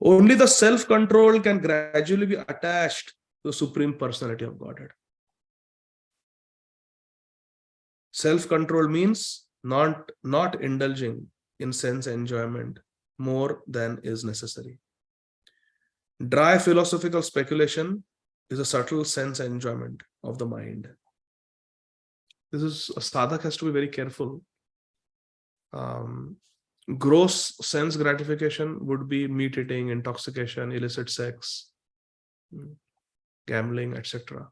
Only the self-control can gradually be attached to the Supreme Personality of Godhead. Self-control means not indulging in sense enjoyment more than is necessary. Dry philosophical speculation is a subtle sense enjoyment of the mind. This is a sadhak has to be very careful. Gross sense gratification would be meat eating, intoxication, illicit sex, gambling, etc.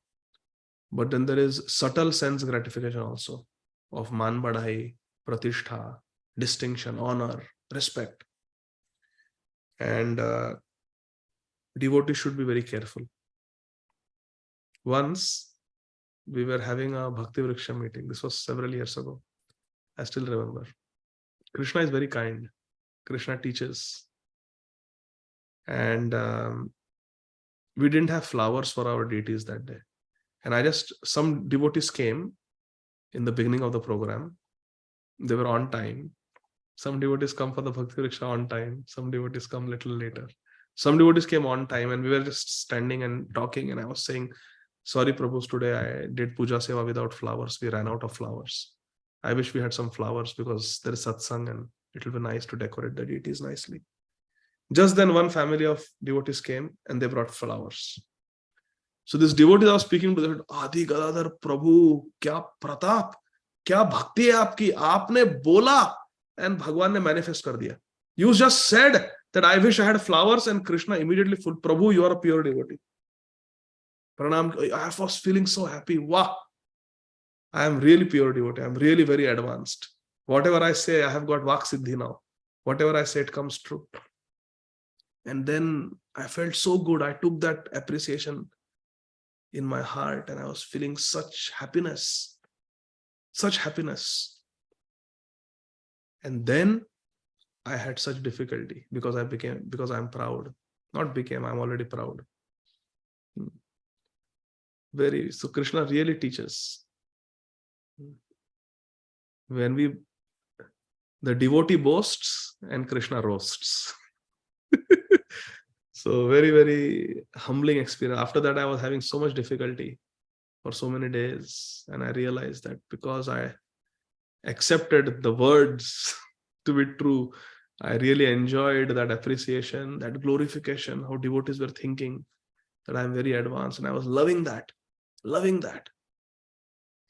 But then there is subtle sense gratification also of man badhai, pratishtha, distinction, honor, respect. And devotees should be very careful. Once we were having a Bhakti Vriksha meeting. This was several years ago. I still remember. Krishna is very kind. Krishna teaches. And we didn't have flowers for our deities that day. And some devotees came in the beginning of the program. They were on time. Some devotees come for the Bhakti Vriksha on time. Some devotees come a little later. Some devotees came on time, and we were just standing and talking. And I was saying, sorry, Prabhus, today I did puja seva without flowers. We ran out of flowers. I wish we had some flowers because there is satsang and it will be nice to decorate the deities nicely. Just then one family of devotees came and they brought flowers. So this devotee I was speaking to, they said, Ādi Gadādhara Prabhu, kya pratap, kya bhakti hai aapki, aapne bola and Bhagwan ne manifest kar diya. You just said that I wish I had flowers, and Krishna immediately full, Prabhu, you are a pure devotee. Pranam, I was feeling so happy. Wow. I am really pure devotee. I am really very advanced. Whatever I say, I have got Vak Siddhi now. Whatever I say, it comes true. And then I felt so good. I took that appreciation in my heart and I was feeling such happiness. Such happiness. And then I had such difficulty because I'm proud. Not became, I'm already proud. So Krishna really teaches. When the devotee boasts and Krishna roasts. So very, very humbling experience. After that, I was having so much difficulty for so many days. And I realized that because I accepted the words to be true, I really enjoyed that appreciation, that glorification, how devotees were thinking that I'm very advanced. And I was loving that. Loving that.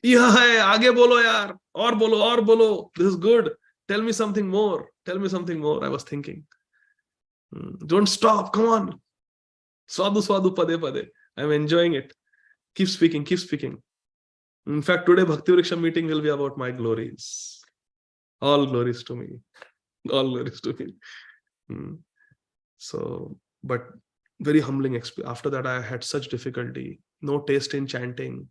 Yeah, aage bolo yaar, aur bolo. This is good. Tell me something more. Tell me something more. I was thinking. Don't stop. Come on. Swadu pade. I'm enjoying it. Keep speaking. In fact, today Bhakti Vriksha meeting will be about my glories. All glories to me. All glories to me. So, but very humbling experience. After that, I had such difficulty. No taste in chanting.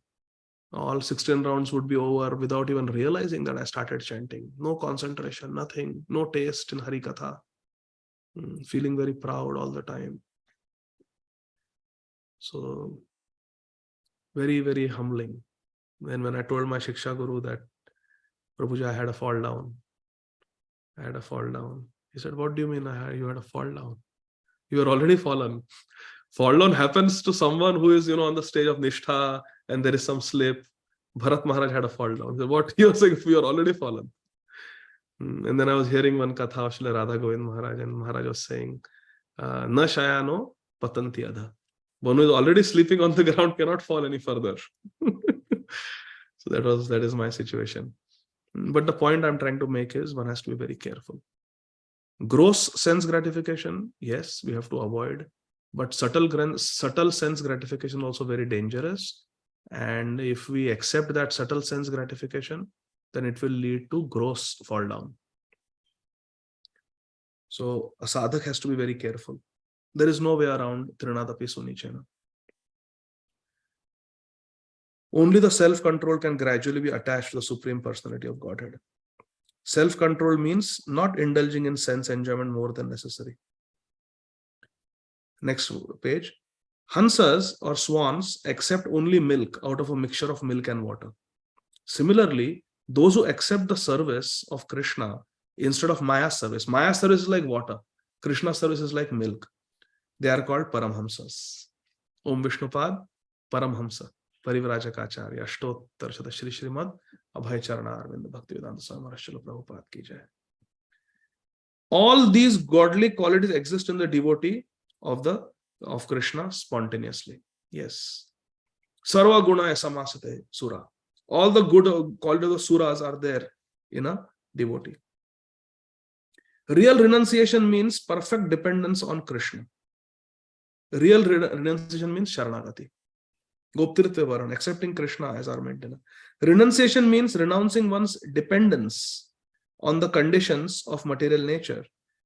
All 16 rounds would be over without even realizing that I started chanting. No concentration, nothing. No taste in Hari Katha. Feeling very proud all the time. So, very, very humbling. And when I told my Shiksha Guru that, Prabhuji, I had a fall down. He said, what do you mean you had a fall down? You are already fallen. Fall down happens to someone who is, on the stage of Nishtha and there is some slip. Bharat Maharaj had a fall down. He said, what you are saying? We are already fallen. And then I was hearing one katha of Srila Radha Govind Maharaj, and Maharaj was saying, Na shayano patanti adha. One who is already sleeping on the ground cannot fall any further. So that is my situation. But the point I'm trying to make is one has to be very careful. Gross sense gratification, yes, we have to avoid. But subtle sense gratification also very dangerous. And if we accept that subtle sense gratification, then it will lead to gross fall down. So a sadhak has to be very careful. There is no way around Trinadapi Sunichena. Only the self-control can gradually be attached to the Supreme Personality of Godhead. Self-control means not indulging in sense enjoyment more than necessary. Next page. Hansas or swans accept only milk out of a mixture of milk and water. Similarly, those who accept the service of Krishna instead of Maya's service is like water, Krishna's service is like milk. They are called Paramhamsas. Om Vishnupad, Paramhamsa. परिव्राजकाचार्य अष्टोत्तर शत श्री श्रीमद अभय चरणारविंद भक्तिवेदांत स्वामी महाराज श्रील प्रभुपाद की जय. All these godly qualities exist in the devotee of Krishna spontaneously. Yes. Sarva guna samasate sura. All the good qualities of suras are there in a devotee. Real renunciation means perfect dependence on Krishna. Real renunciation means Sharanagati. Goptirtva Varan, accepting Krishna as our maintainer. Renunciation means renouncing one's dependence on the conditions of material nature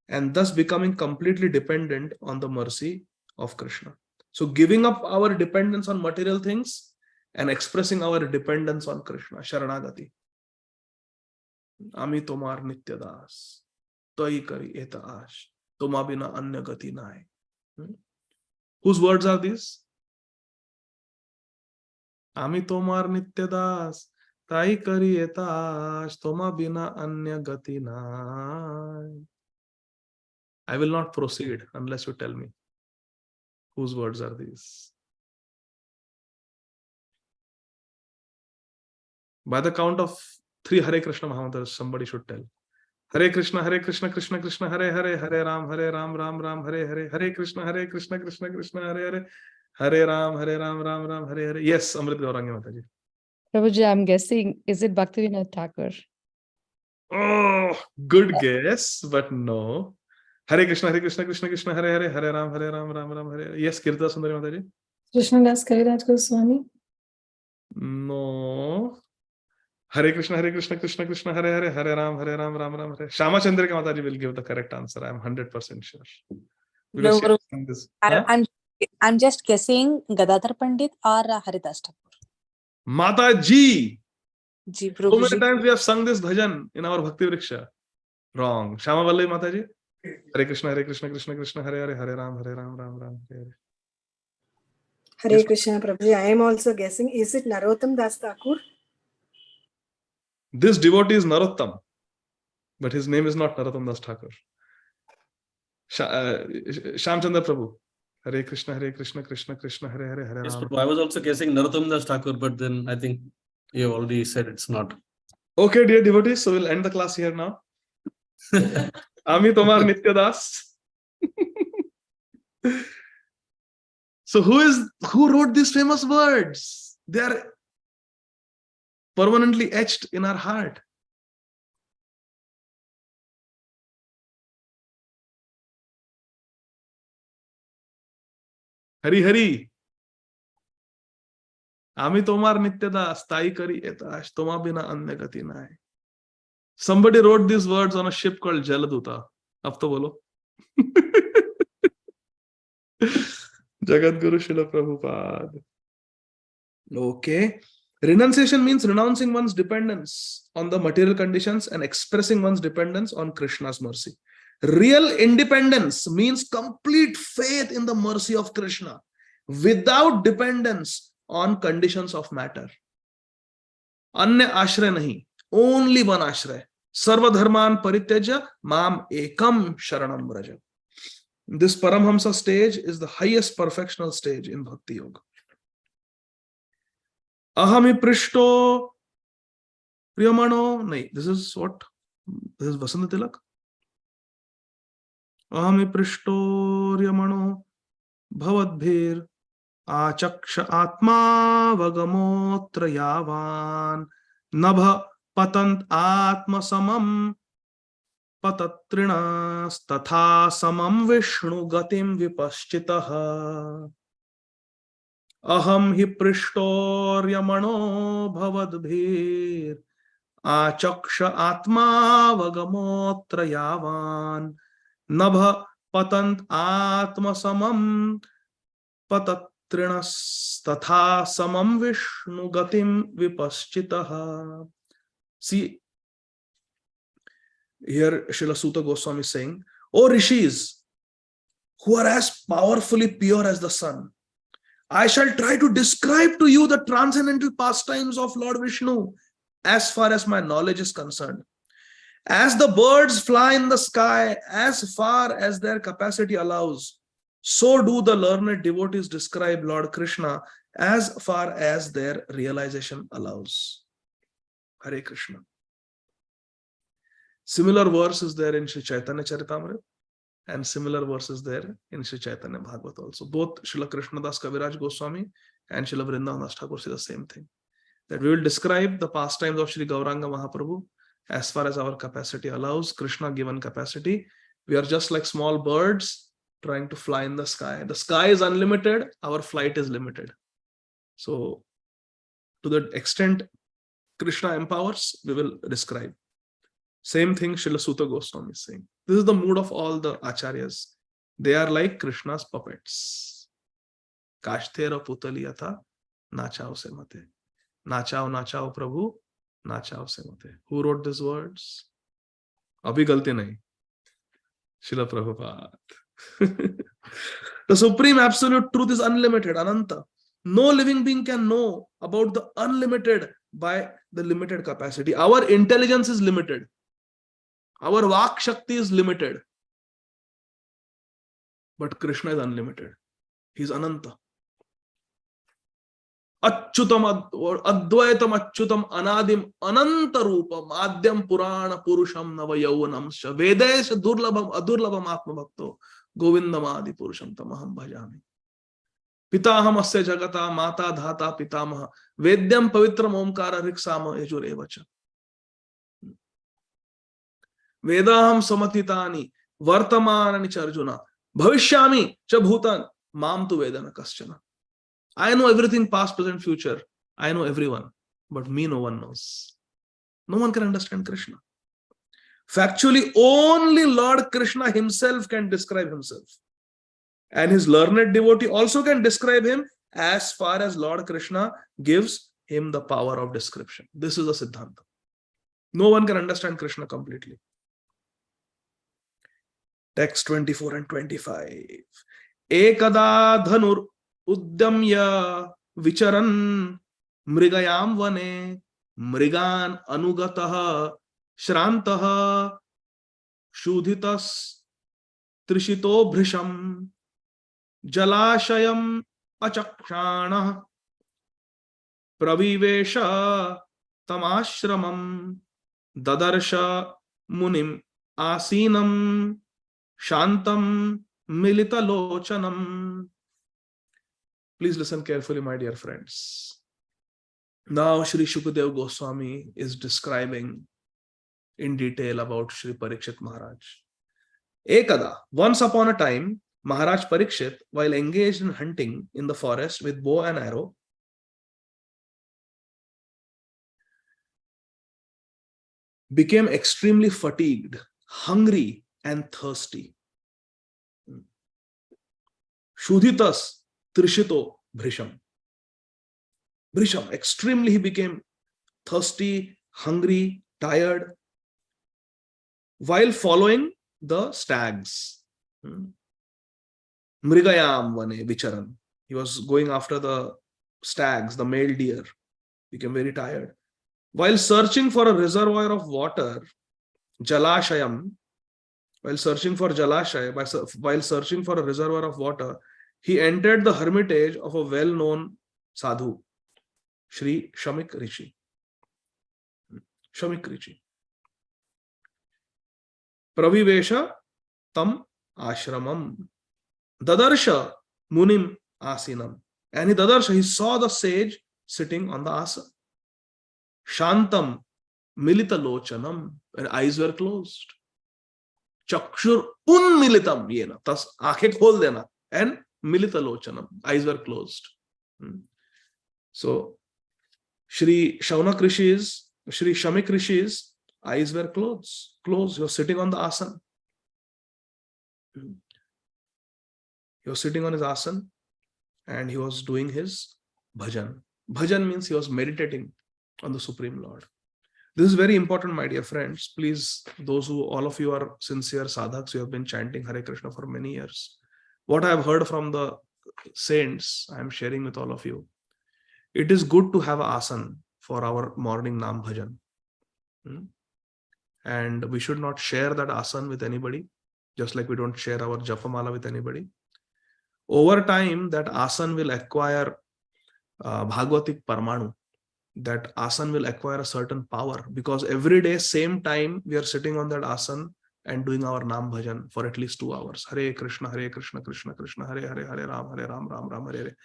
and thus becoming completely dependent on the mercy of Krishna. So giving up our dependence on material things and expressing our dependence on Krishna. Sharanagati. Ami tomar nitya das. Toi kari eta ash. Toma bina anya gati nai. Whose words are these? Ami tomar nitya das. Tai kari eta ash. Toma bina anya gati nai. I will not proceed unless you tell me whose words are these. By the count of 3 Hare Krishna Mahamantras, somebody should tell. Hare Krishna, Krishna Krishna, Hare Hare, Hare Ram, Ram Ram, Hare Hare, Hare Krishna, Krishna Krishna, Hare Hare, Hare Ram, Ram, Hare Hare. Yes, Amrit Gaurangi Mataji. Prabhuji, I'm guessing, is it Bhaktivinoda Thakur? Oh, good guess, but no. Hare Krishna, Krishna, Hare Hare, Hare Ram, Ram, Hare Hare. Yes, Kirta Sundari Mataji. Krishnadas Kaviraj Goswami. No. Hare Krishna, Krishna, Hare Hare, Hare Ram, Ram, Hare. Shama Chandrika Mataji will give the correct answer. I am 100% sure. No, I'm just guessing Gadadhar Pandit or Haridas Thakur. Mataji. Ji, So many times we have sung this bhajan in our Bhakti Vriksha. Wrong. Shama Vallavi Mataji. Hare Krishna, Krishna, Hare Hare, Hare Ram, Hare Hare. Hare Krishna, Prabhuji. I am also guessing. Is it Narottam Das Thakur? This devotee is Narottam, but his name is not Narottam Das Thakur. Shamchandra Prabhu. Hare Krishna, Krishna, Hare Hare, Hare Yes, Ram. I was also guessing Narottam Das Thakur, but then I think you already said it's not. Okay, dear devotees, so we'll end the class here now. Ami Tomar Nitya Das. So who wrote these famous words? They are permanently etched in our heart. Hari Hari. Ami tomar nitya das, tai kari etash, toma bina anya gati nai. Somebody wrote these words on a ship called Jaladuta. Ab to bolo. Jagat Guru Srila Prabhupada. Okay. Renunciation means renouncing one's dependence on the material conditions and expressing one's dependence on Krishna's mercy. Real independence means complete faith in the mercy of Krishna without dependence on conditions of matter. Anya ashray nahi, only one ashray. Sarva dharman parityaja mam ekam sharanam vraja. This Paramhamsa stage is the highest perfectional stage in Bhakti Yoga. Ahami prishto priyamano. Nahi, this is what? This is Vasanta Tilak. Ahami prishto ryamano bhavadbhir achaksha atma vagamotra yavan nabha patant atma samam patatrinas tatha samam vishnu gatim vipaschitaha. Aham hi prishto ryamano bhavadbhir achaksha atma vagamotra yavan nabha patant atma samam patatrinas tatha samam vishnu gatim vipaschitaha. See, here Srila Sutta Goswami is saying, O rishis, who are as powerfully pure as the sun, I shall try to describe to you the transcendental pastimes of Lord Vishnu as far as my knowledge is concerned. As the birds fly in the sky as far as their capacity allows, so do the learned devotees describe Lord Krishna as far as their realization allows. Hare Krishna. Similar verse is there in Sri Chaitanya Charitamrita, and similar verses there in Sri Chaitanya Bhagavatam also. Both Srila Krishnadas Kaviraj Goswami and Srila Vrindavan Das Thakur say the same thing, that we will describe the pastimes of Sri Gauranga Mahaprabhu as far as our capacity allows. Krishna given capacity, we are just like small birds trying to fly in the sky. The sky is unlimited, our flight is limited. So to the extent Krishna empowers, we will describe. Same thing Srila Sutta Goswami is saying. This is the mood of all the acharyas. They are like Krishna's puppets. Kashtera putaliyatha nachao se mate. Nachao nachao Prabhu, nachao se mate. Who wrote these words? Abhi galti nahi. Srila Prabhupada. The supreme absolute truth is unlimited, ananta. No living being can know about the unlimited by the limited capacity. Our intelligence is limited. Our Vak Shakti is limited. But Krishna is unlimited. He is Ananta. Achyutam Advaitam Achyutam Anadim Ananta Rupam Adyam Purana Purusham Nava Yauvanamsha Vedesha Durlabam Adurlabam Atma Bhakto Govindam Adi Purusham Tamaham Bhajami. Pitaham Asya Jagata Mata Dhata Pitamaha Vedyam Pavitram Omkara Riksama Ejur Evacha. Vedaham samatitani vartamanani charjuna bhavishyami cha bhutan mam tu vedana kaschana. I know everything past, present, future. I know everyone, but me no one knows. No one can understand Krishna. Factually, only Lord Krishna himself can describe himself. And his learned devotee also can describe him as far as Lord Krishna gives him the power of description. This is a Siddhanta. No one can understand Krishna completely. Text 24 and 25. Ekada dhanur uddamya vicharan mrigayam vane mrigan anugataha shrantaha shudhitas trishito bhrisham jalashayam achakshana pravivesha tamashramam dadarsha munim asinam Shantam Milita Lochanam. Please listen carefully, my dear friends. Now Sri Shukadeva Goswami is describing in detail about Sri Parikshit Maharaj. Ekada, once upon a time, Maharaj Parikshit, while engaged in hunting in the forest with bow and arrow, became extremely fatigued, hungry, and thirsty. Shudhitas trishito bhrisham. Bhrisham, extremely he became thirsty, hungry, tired, while following the stags. Mrigayam vane vicharan. He was going after the stags, the male deer. Became very tired. While searching for a reservoir of water, Jalashayam, while searching for a reservoir of water, he entered the hermitage of a well-known sadhu, Sri Shamik Rishi. Shamik Rishi. Pravivesha tam ashramam. Dadarsha munim asinam. And he saw the sage sitting on the asa. Shantam milita lochanam. And eyes were closed. Chakshur unmilitam yena. Tas aankhein khol dena. And milita lochanam. Eyes were closed. So Sri Shamik Rishi's eyes were closed. He was sitting on the asana. He was sitting on his asana and he was doing his bhajan. Bhajan means he was meditating on the Supreme Lord. This is very important, my dear friends. Please, all of you are sincere sadhaks, you have been chanting Hare Krishna for many years. What I have heard from the saints, I am sharing with all of you. It is good to have an asana for our morning Nam Bhajan. And we should not share that asana with anybody, just like we don't share our Japamala with anybody. Over time, that asana will acquire Bhagavatic Parmanu, that asana will acquire a certain power, because every day, same time, we are sitting on that asana and doing our Nam Bhajan for at least 2 hours. Hare Krishna, Krishna Krishna, Hare Hare, Hare Ram, Ram Ram, Hare Hare.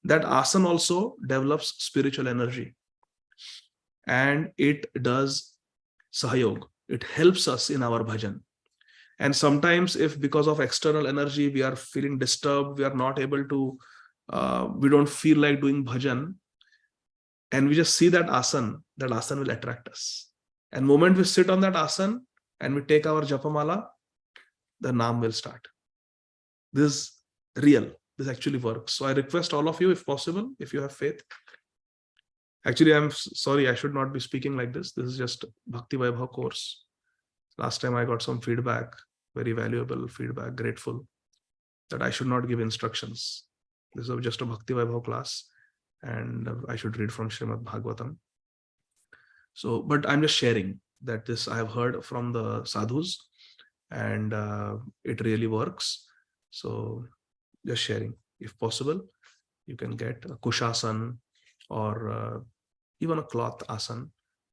That asana also develops spiritual energy, and it does sahayog. It helps us in our bhajan. And sometimes, if because of external energy we are feeling disturbed, we are not able to, we don't feel like doing bhajan, and we just see that asana will attract us. And the moment we sit on that asana and we take our japamala, the Nam will start. This is real. This actually works. So I request all of you, if possible, if you have faith. Actually, I'm sorry, I should not be speaking like this. This is just Bhakti Vaibhava course. Last time I got some feedback, very valuable feedback, grateful, that I should not give instructions. This is just a Bhakti Vaibhava class, and I should read from Srīmad Bhāgavatam. So, but I'm just sharing that this I have heard from the sadhus, and it really works. So just sharing. If possible, you can get a kushasan or even a cloth asana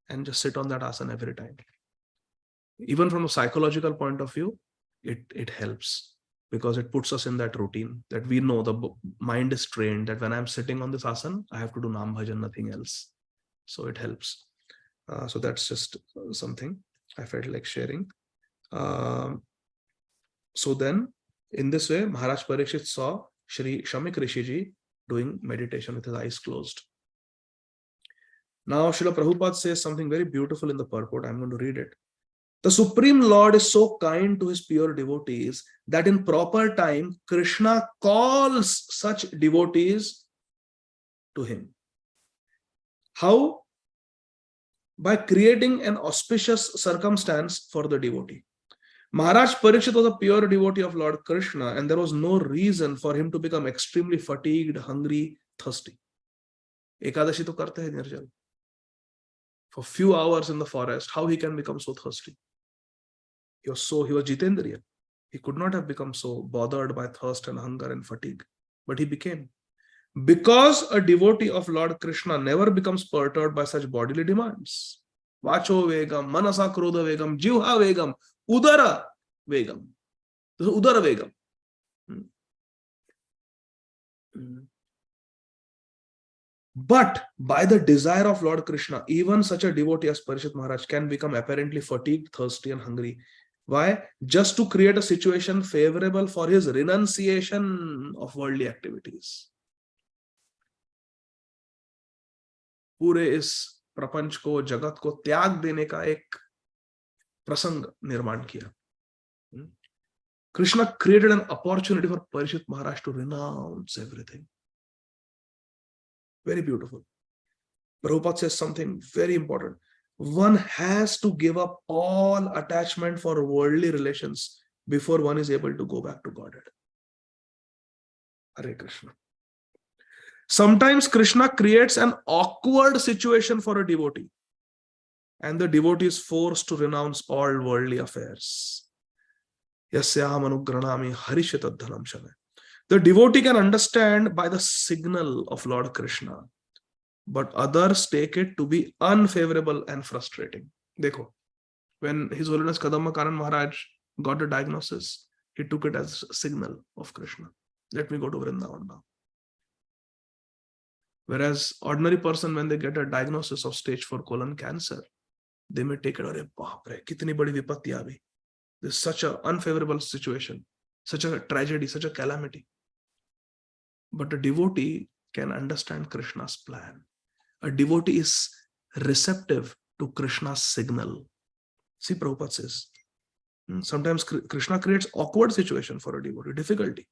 and just sit on that asana every time. Even from a psychological point of view, it helps, because it puts us in that routine that we know the mind is trained that when I'm sitting on this asana, I have to do Nam Bhajan, nothing else. So it helps. So that's just something I felt like sharing. So then, in this way, Maharaj Parikshit saw Shri Shamik Rishiji doing meditation with his eyes closed. Now, Srila Prabhupada says something very beautiful in the purport. I'm going to read it. The Supreme Lord is so kind to his pure devotees that in proper time, Krishna calls such devotees to him. How? By creating an auspicious circumstance for the devotee. Maharaj Parikshit was a pure devotee of Lord Krishna, and there was no reason for him to become extremely fatigued, hungry, thirsty. Ekadashi to karte hai nirjal. For few hours in the forest, how he can become so thirsty? He was Jitendriya. He could not have become so bothered by thirst and hunger and fatigue, but he became. Because a devotee of Lord Krishna never becomes perturbed by such bodily demands. Vacho vegam, manasa krodha vegam, jivha vegam, udara vegam. This is udara vegam. But by the desire of Lord Krishna, even such a devotee as Parikshit Maharaj can become apparently fatigued, thirsty, and hungry. Why? Just to create a situation favorable for his renunciation of worldly activities. पूरे इस प्रपंच को, जगत को त्याग देने का एक प्रसंग निर्माण किया. Krishna created an opportunity for Parikshit Maharaj to renounce everything. Very beautiful. Prabhupada says something very important. One has to give up all attachment for worldly relations before one is able to go back to Godhead. Hare Krishna. Sometimes Krishna creates an awkward situation for a devotee, and the devotee is forced to renounce all worldly affairs. Yasyaham anugranami harishyatadhanam shame. The devotee can understand by the signal of Lord Krishna, but others take it to be unfavorable and frustrating. Dekho, when His Holiness Kadamba Karan Maharaj got the diagnosis, he took it as a signal of Krishna. Let me go to Vrindavan now. Whereas ordinary person, when they get a diagnosis of stage 4 colon cancer, they may take it, "Arey baap re, kitni badi vipatti aa gayi. This is such an unfavorable situation, such a tragedy, such a calamity." But a devotee can understand Krishna's plan. A devotee is receptive to Krishna's signal. See, Prabhupada says, sometimes Krishna creates awkward situation for a devotee, difficulty.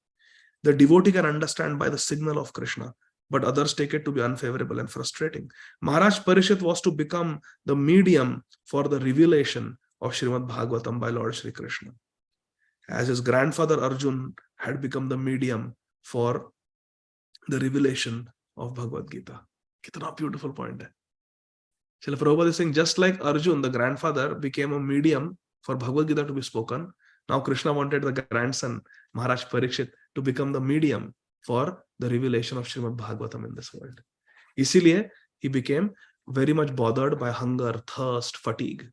The devotee can understand by the signal of Krishna, but others take it to be unfavorable and frustrating. Maharaj Parikshit was to become the medium for the revelation of Srīmad Bhāgavatam by Lord Shri Krishna, as his grandfather Arjun had become the medium for the revelation of Bhagavad Gita. Kitna beautiful point hai. Srila Prabhupada is saying, just like Arjun, the grandfather, became a medium for Bhagavad Gita to be spoken, now Krishna wanted the grandson, Maharaj Parikshit, to become the medium for the revelation of Srīmad Bhāgavatam in this world. इसीलिए he became very much bothered by hunger, thirst, fatigue.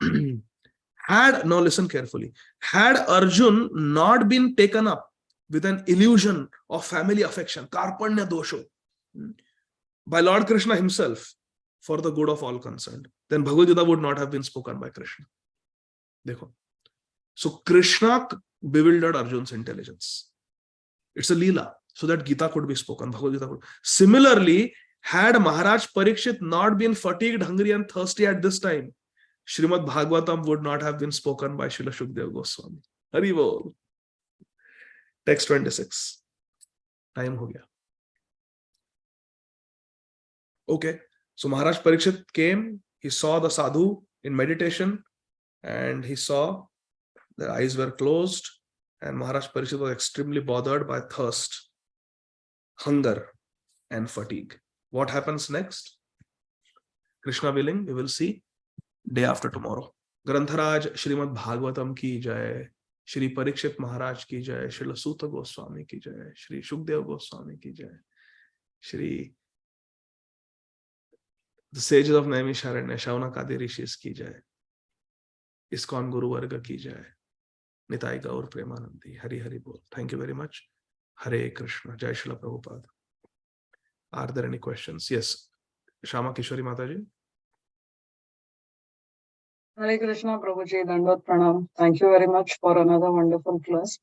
Now listen carefully, had Arjun not been taken up with an illusion of family affection, karpanya dosho, by Lord Krishna himself for the good of all concerned, then Bhagavad Gita would not have been spoken by Krishna. Dekho. So Krishna bewildered Arjun's intelligence. It's a leela, so that Gita could be spoken, Bhagavad Gita could. Similarly, had Maharaj Parikshit not been fatigued, hungry and thirsty at this time, Srīmad Bhāgavatam would not have been spoken by Srila Shukdev Goswami. Hari Bol. Text 26. Time ho gaya. Okay. So Maharaj Parikshit came, he saw the sadhu in meditation, and he saw their eyes were closed, and Maharaj Parikshit was extremely bothered by thirst, hunger, and fatigue. What happens next? Krishna willing, we will see day after tomorrow. Grantharaj Srīmad Bhāgavatam ki jai, Shri Parikshit Maharaj ki jai, Srila Sutta Goswami ki jai, Shri Shukdev Goswami ki jai, Shri the sages of Naimisharanya, Shaunakadi Rishis ki jai, ISKCON Guru Varga ki jai, Nitai Gaur Premanandi, Hari Hari Bol. Thank you very much. Hare Krishna, Jai Srila Prabhupada. Are there any questions? Yes, Shama Kishori Mataji. Hare Krishna, Prabhuji, Dandot Pranam. Thank you very much for another wonderful class.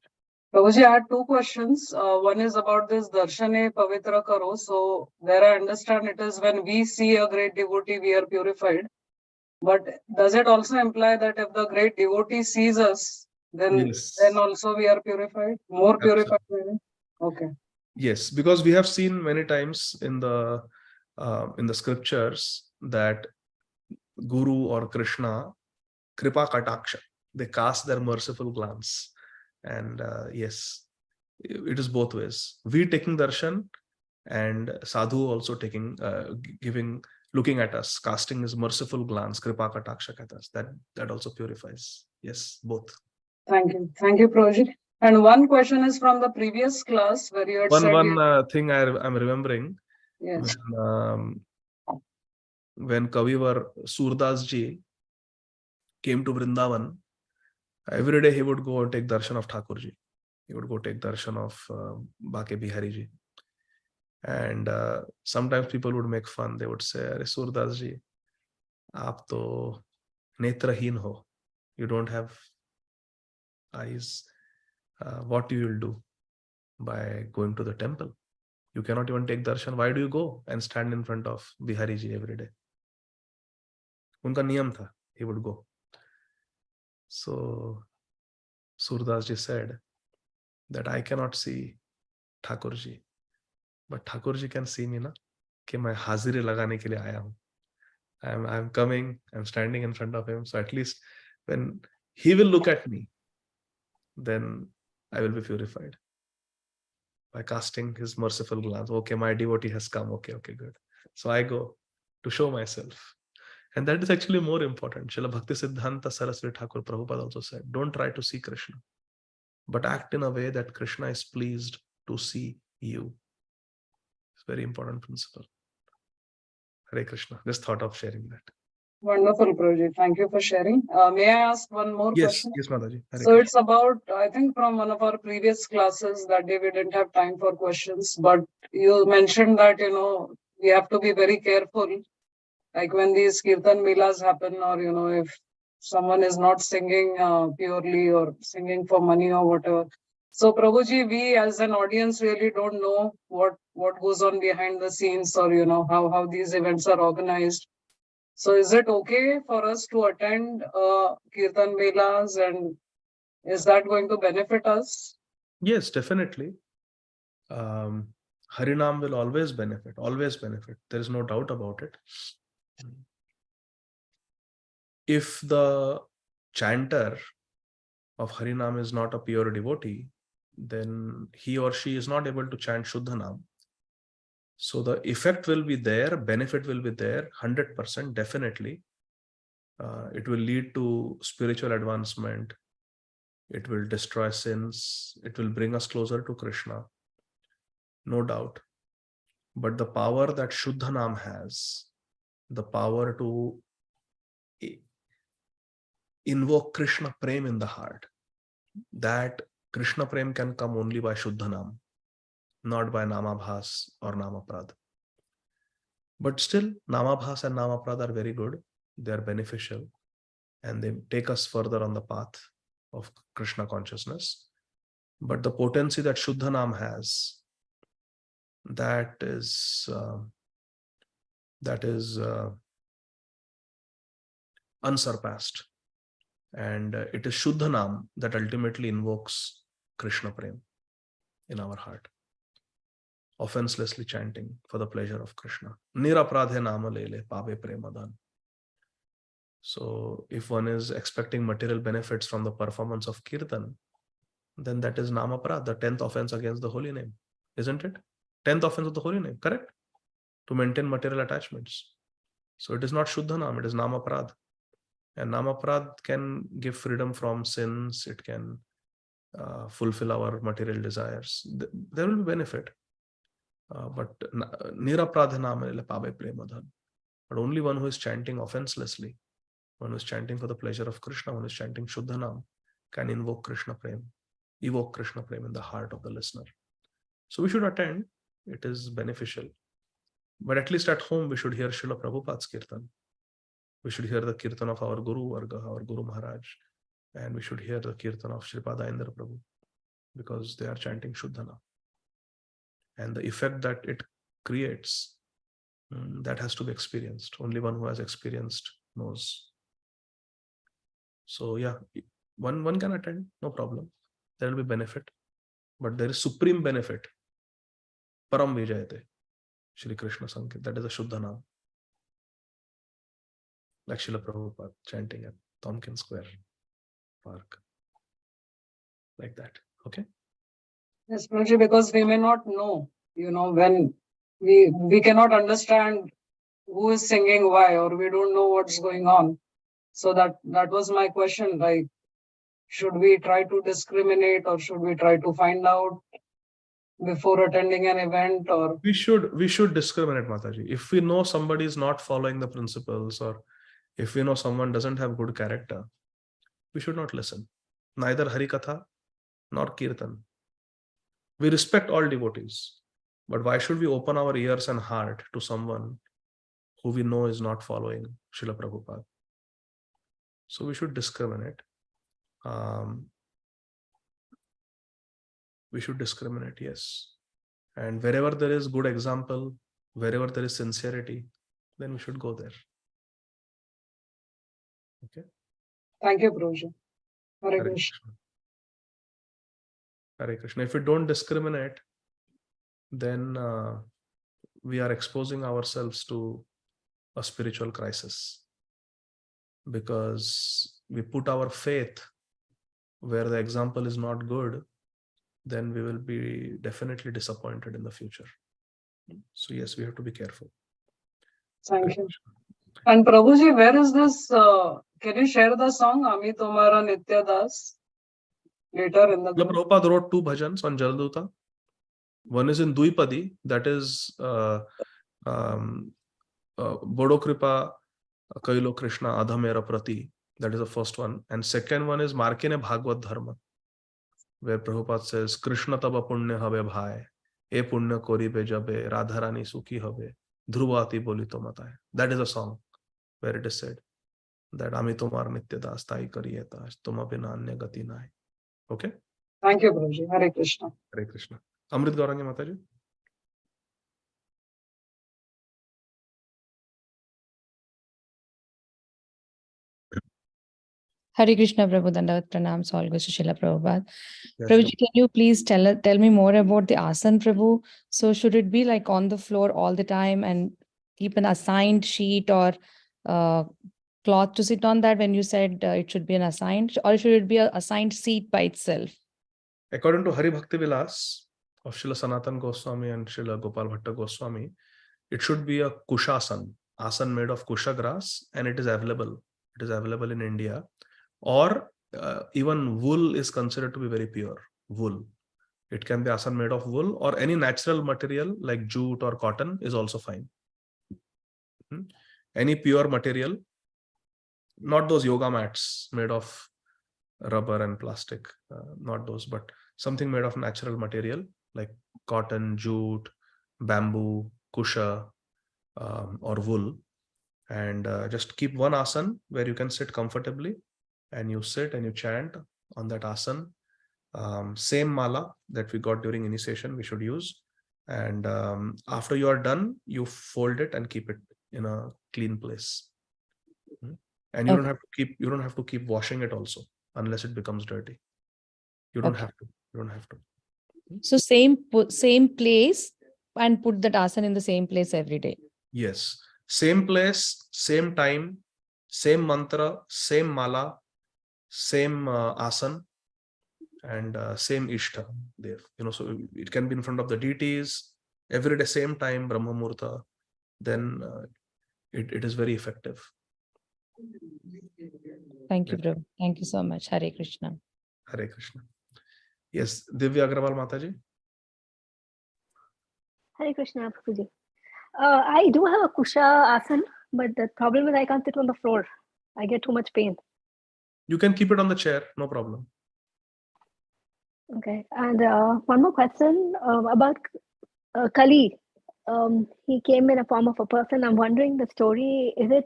Prabhuji, I had two questions. One is about this Darshane Pavitra Karo. So there I understand it is when we see a great devotee, we are purified. But does it also imply that if the great devotee sees us, then also we are purified? More purified? Okay. Yes, because we have seen many times in the scriptures that Guru or Krishna, Kripa Kataksha, they cast their merciful glance. And yes, it is both ways. We taking darshan and sadhu also taking, looking at us, casting his merciful glance, Kripa Kataksha at us. That also purifies. Yes, both. Thank you. Thank you, Prabhuji. And one question is from the previous class where you had said... One thing I'm remembering. Yes. When Kavivar Surdas ji came to Vrindavan, every day he would go and take darshan of Thakurji. He would go take darshan of Bake Bihari ji. And sometimes people would make fun. They would say, Are Surdas ji, aap to netrahin ho. You don't have eyes. What you will do by going to the temple? You cannot even take darshan. Why do you go and stand in front of Bihari ji every day? Unka niyam tha. He would go. So Surdas ji said that I cannot see Thakurji, but Thakurji can see me na, कि मैं हाजिरी लगाने के लिए आया हूँ. I'm coming, I'm standing in front of him. So at least when he will look at me, then I will be purified by casting his merciful glance. Okay, my devotee has come. Okay, good. So I go to show myself. And that is actually more important. Srila Bhakti Siddhanta Saraswati Thakur Prabhupada also said, don't try to see Krishna, but act in a way that Krishna is pleased to see you. It's a very important principle. Hare Krishna. Just thought of sharing that. Wonderful, Prabhuji. Thank you for sharing. May I ask one more question? Yes, Mataji. So it's about, I think from one of our previous classes that day we didn't have time for questions, but you mentioned that, we have to be very careful. Like when these kirtan melas happen, or, if someone is not singing purely or singing for money or whatever. So Prabhuji, we as an audience really don't know what goes on behind the scenes, or, how these events are organized. So is it okay for us to attend kirtan melas, and is that going to benefit us? Yes, definitely. Harinam will always benefit. There is no doubt about it. If the chanter of Harinam is not a pure devotee, then he or she is not able to chant Shuddhanam. So the effect will be there, benefit will be there, 100% definitely. It will lead to spiritual advancement. It will destroy sins. It will bring us closer to Krishna. no doubt. But the power that Shuddha Naam has, the power to invoke Krishna Prem in the heart, that Krishna Prem can come only by Shuddha Naam, not by Namabhas or Namaprad. But still, Namabhas and Namaprad are very good. They are beneficial and they take us further on the path of Krishna consciousness. But the potency that Shuddha Naam has, that is unsurpassed. And it is Shuddha Naam that ultimately invokes Krishna Prem in our heart, offenselessly chanting for the pleasure of Krishna. Nirapradhe nama lele pabe premadan. So if one is expecting material benefits from the performance of Kirtan, then that is Namaprad, the 10th offense against the holy name, isn't it? 10th offense of the holy name, correct? To maintain material attachments. So it is not Shuddha Naam, it is Namaprad. And Namaprad can give freedom from sins, it can fulfill our material desires. There will be benefit. But Nirapradha Namale Pabe Premadhan. But only one who is chanting offenselessly, one who is chanting for the pleasure of Krishna, one who is chanting Shuddha Naam, can invoke Krishna Prem, evoke Krishna Prem in the heart of the listener. So we should attend, it is beneficial. But at least at home, we should hear Srila Prabhupada's Kirtan. We should hear the Kirtan of our Guru Varga, our Guru Maharaj, and we should hear the Kirtan of Shripada Indra Prabhu, because they are chanting Shuddha Naam. And the effect that it creates, that has to be experienced. Only one who has experienced knows. So yeah, one can attend, no problem. There will be benefit. But there is supreme benefit. Param Vijayate, Shri Krishna Sankirtan. That is a Shuddha Naam. Like Srila Prabhupada chanting at Tompkins Square Park. Like that. Okay? Yes, Prabhuji, because we may not know, when we cannot understand who is singing why, or we don't know what's going on. So that was my question, like, should we try to discriminate or should we try to find out before attending an event? Or we should discriminate, Mataji. If we know somebody is not following the principles, or if we know someone doesn't have good character, we should not listen. Neither Harikatha nor Kirtan. We respect all devotees, but why should we open our ears and heart to someone who we know is not following Srila Prabhupada? So we should discriminate. We should discriminate, yes. And wherever there is good example, wherever there is sincerity, then we should go there. Okay. thank you, Prabhuji. Hare Krishna. Hare Krishna. If we don't discriminate, then we are exposing ourselves to a spiritual crisis, because we put our faith where the example is not good, then we will be definitely disappointed in the future. So yes, we have to be careful. Thank you. And Prabhuji, where is this? Can you share the song Ami Tumhara Nitya Das? Later in the group. Prabhupada wrote 2 bhajans on Jaladuta. One is in Duipadi, that is Bodo Kripa Kailo Krishna Adhamera Prati. That is the first one. And second one is Markine Bhagavad Dharma, where Prabhupada says, Krishna taba punya habe bhai, e punya kori be jabe, Radharani sukhi habe, dhruvati boli to matai. That is a song where it is said that Ami tomar nitya das tai kariyeta, tuma bina anya gati nai. Okay? Thank you, Prabhuji. Hare Krishna. Hare Krishna. Amrit Gaurangi Mataji. Hare Krishna, Prabhu Dandavat Pranams, all goes to Srila Prabhupada. Yes, Prabhuji, can you please tell me more about the asan, Prabhu? So should it be like on the floor all the time and keep an assigned sheet or cloth to sit on that when you said it should be an assigned, or should it be an assigned seat by itself? According to Hari Bhakti Vilas of Srila Sanatan Goswami and Srila Gopal Bhatta Goswami, it should be a kushasan, asan made of kusha grass, and it is available. It is available in India. Or even wool is considered to be very pure, wool. It can be asan made of wool or any natural material like jute or cotton is also fine. Any pure material, not those yoga mats made of rubber and plastic, not those, but something made of natural material like cotton, jute, bamboo, kusha, or wool. And just keep one asan where you can sit comfortably, and you sit and you chant on that asan. Same mala that we got during initiation we should use. And after you are done, you fold it and keep it in a clean place. And you don't have to keep washing it also, unless it becomes dirty. You don't have to. You don't have to. So same place, and put that asan in the same place every day. Yes. Same place, same time, same mantra, same mala, same asan, and same ishta there. So it can be in front of the deities every day, same time, Brahma Murta. Then it is very effective. Thank you, Prabhu. Thank you so much. Hare Krishna. Hare Krishna. Yes, Divya Agrawal Mataji. Hare Krishna, Prabhuji. I do have a kusha asan, but the problem is I can't sit on the floor. I get too much pain. You can keep it on the chair, no problem. Okay. And one more question about Kali. He came in a form of a person. I'm wondering the story, is it,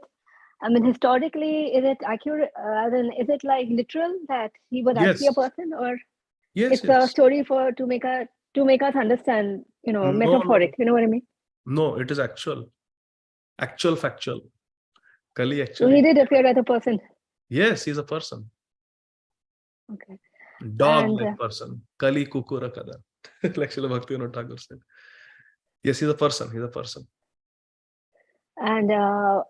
historically, is it accurate? Is it like literal that he was actually a person, or it's a story to make us understand, metaphoric, you know what I mean? No, it is actual, factual. Kali actually. So he did appear as a person. Yes, he's a person. Okay. Dog-like person. Kali kukura kada. Like Srila Bhaktivinoda Thakur said. Yes, he's a person. He's a person. And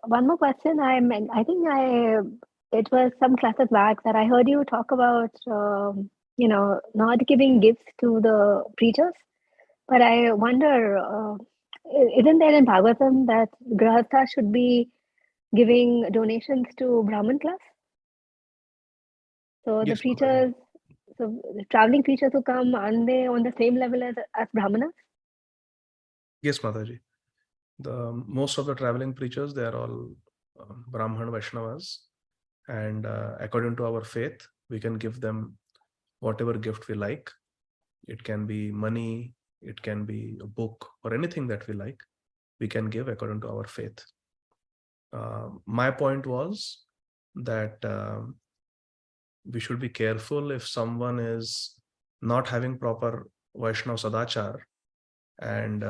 one more question. It was some classes back that I heard you talk about, not giving gifts to the preachers. But I wonder, isn't there in Bhagavatam that Grahastha should be giving donations to Brahmin class? So Yes, the preachers, the traveling preachers who come, aren't they on the same level as Brahmanas? Yes, Mataji. Most of the traveling preachers, they are all Brahman Vaishnavas. And according to our faith, we can give them whatever gift we like. It can be money, it can be a book, or anything that we like. We can give according to our faith. My point was that we should be careful if someone is not having proper Vaishnav Sadachar and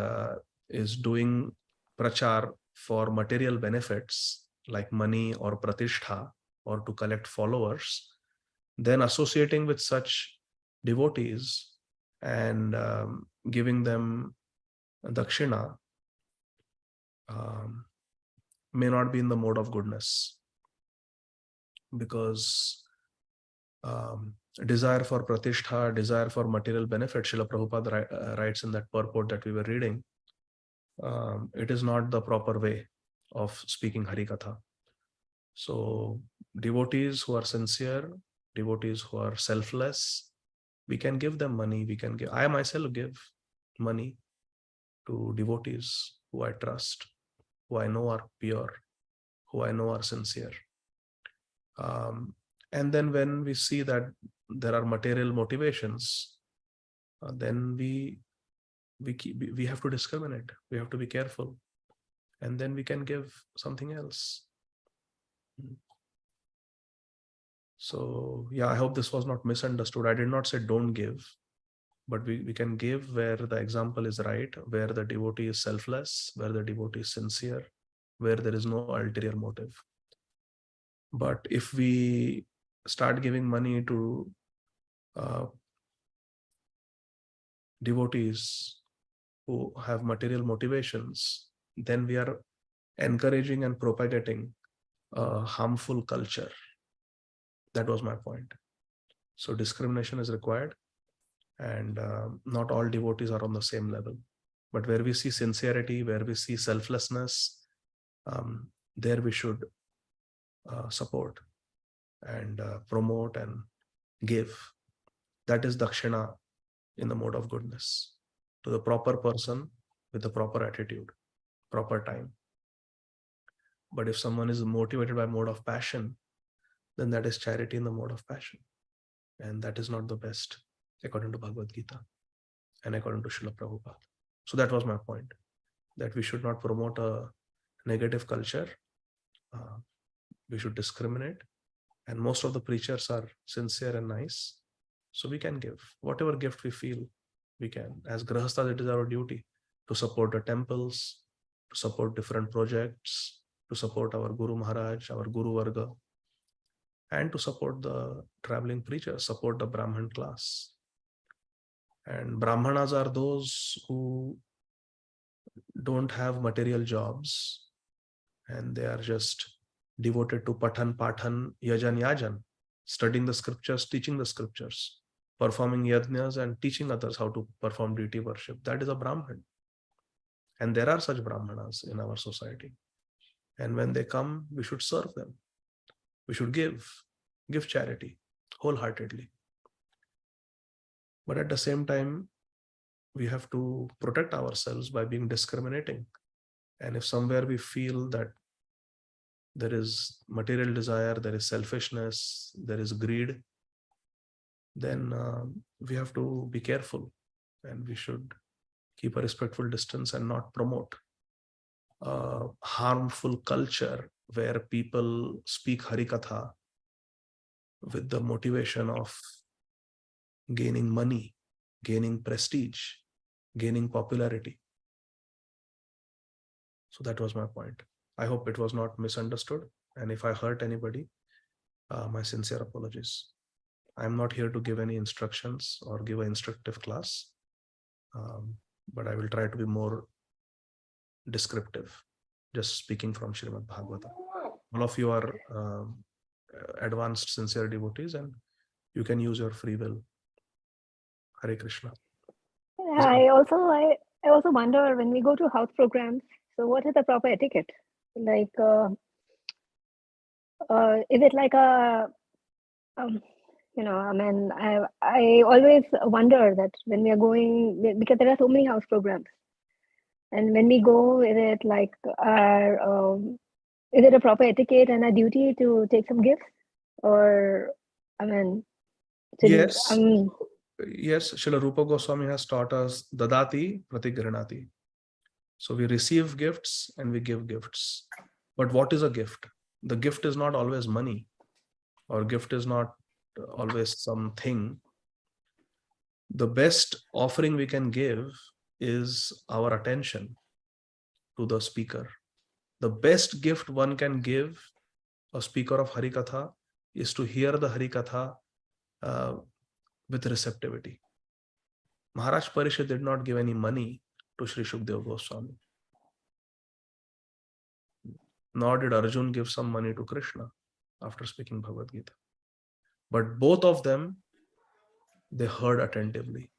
is doing prachar for material benefits like money or pratishtha or to collect followers, then associating with such devotees and giving them dakshina may not be in the mode of goodness, because desire for pratishtha, desire for material benefit, Srila Prabhupada writes in that purport that we were reading, it is not the proper way of speaking Harikatha. So devotees who are sincere, devotees who are selfless, we can give them money. I myself give money to devotees who I trust, who I know are pure, who I know are sincere. And then when we see that there are material motivations, then we have to discriminate. We have to be careful, and then we can give something else. So yeah, I hope this was not misunderstood. I did not say don't give, but we can give where the example is right, where the devotee is selfless, where the devotee is sincere, where there is no ulterior motive. But if we start giving money to devotees who have material motivations, then we are encouraging and propagating a harmful culture. That was my point. So discrimination is required, and not all devotees are on the same level. But where we see sincerity, where we see selflessness, there we should support and promote and give. That is dakshina in the mode of goodness to the proper person with the proper attitude, proper time. But if someone is motivated by mode of passion, then that is charity in the mode of passion. And that is not the best, according to Bhagavad Gita and according to Srila Prabhupada. So that was my point, that we should not promote a negative culture. We should discriminate. And most of the preachers are sincere and nice. So we can give whatever gift we feel we can. As Grahasthas, it is our duty to support the temples, to support different projects, to support our Guru Maharaj, our Guru Varga, and to support the traveling preachers, support the Brahman class. And Brahmanas are those who don't have material jobs and they are just devoted to Pathan, Yajan, studying the scriptures, teaching the scriptures, performing yajnas and teaching others how to perform deity worship. That is a Brahman. And there are such Brahmanas in our society. And when they come, we should serve them. We should give charity wholeheartedly. But at the same time, we have to protect ourselves by being discriminating. And if somewhere we feel that there is material desire, there is selfishness, there is greed, then we have to be careful and we should keep a respectful distance and not promote a harmful culture where people speak Harikatha with the motivation of gaining money, gaining prestige, gaining popularity. So that was my point. I hope it was not misunderstood. And if I hurt anybody, my sincere apologies. I'm not here to give any instructions or give an instructive class, but I will try to be more descriptive, just speaking from Srīmad Bhāgavatam. All of you are advanced, sincere devotees, and you can use your free will. Hare Krishna. I also wonder, when we go to house programs, so what is the proper etiquette? Like, is it like a, I mean, I always wonder that when we are going, because there are so many house programs, and when we go, is it like is it a proper etiquette and a duty to take some gifts, or I mean, yes, yes. Srila Rupa Goswami has taught us dadati pratigranati. So we receive gifts and we give gifts. But what is a gift? The gift is not always money, or gift is not always something. The best offering we can give is our attention to the speaker. The best gift one can give a speaker of Harikatha is to hear the Harikatha with receptivity. Maharaj Parishad did not give any money to Sri Shukdev Goswami. Nor did Arjun give some money to Krishna after speaking Bhagavad Gita. But both of them, they heard attentively.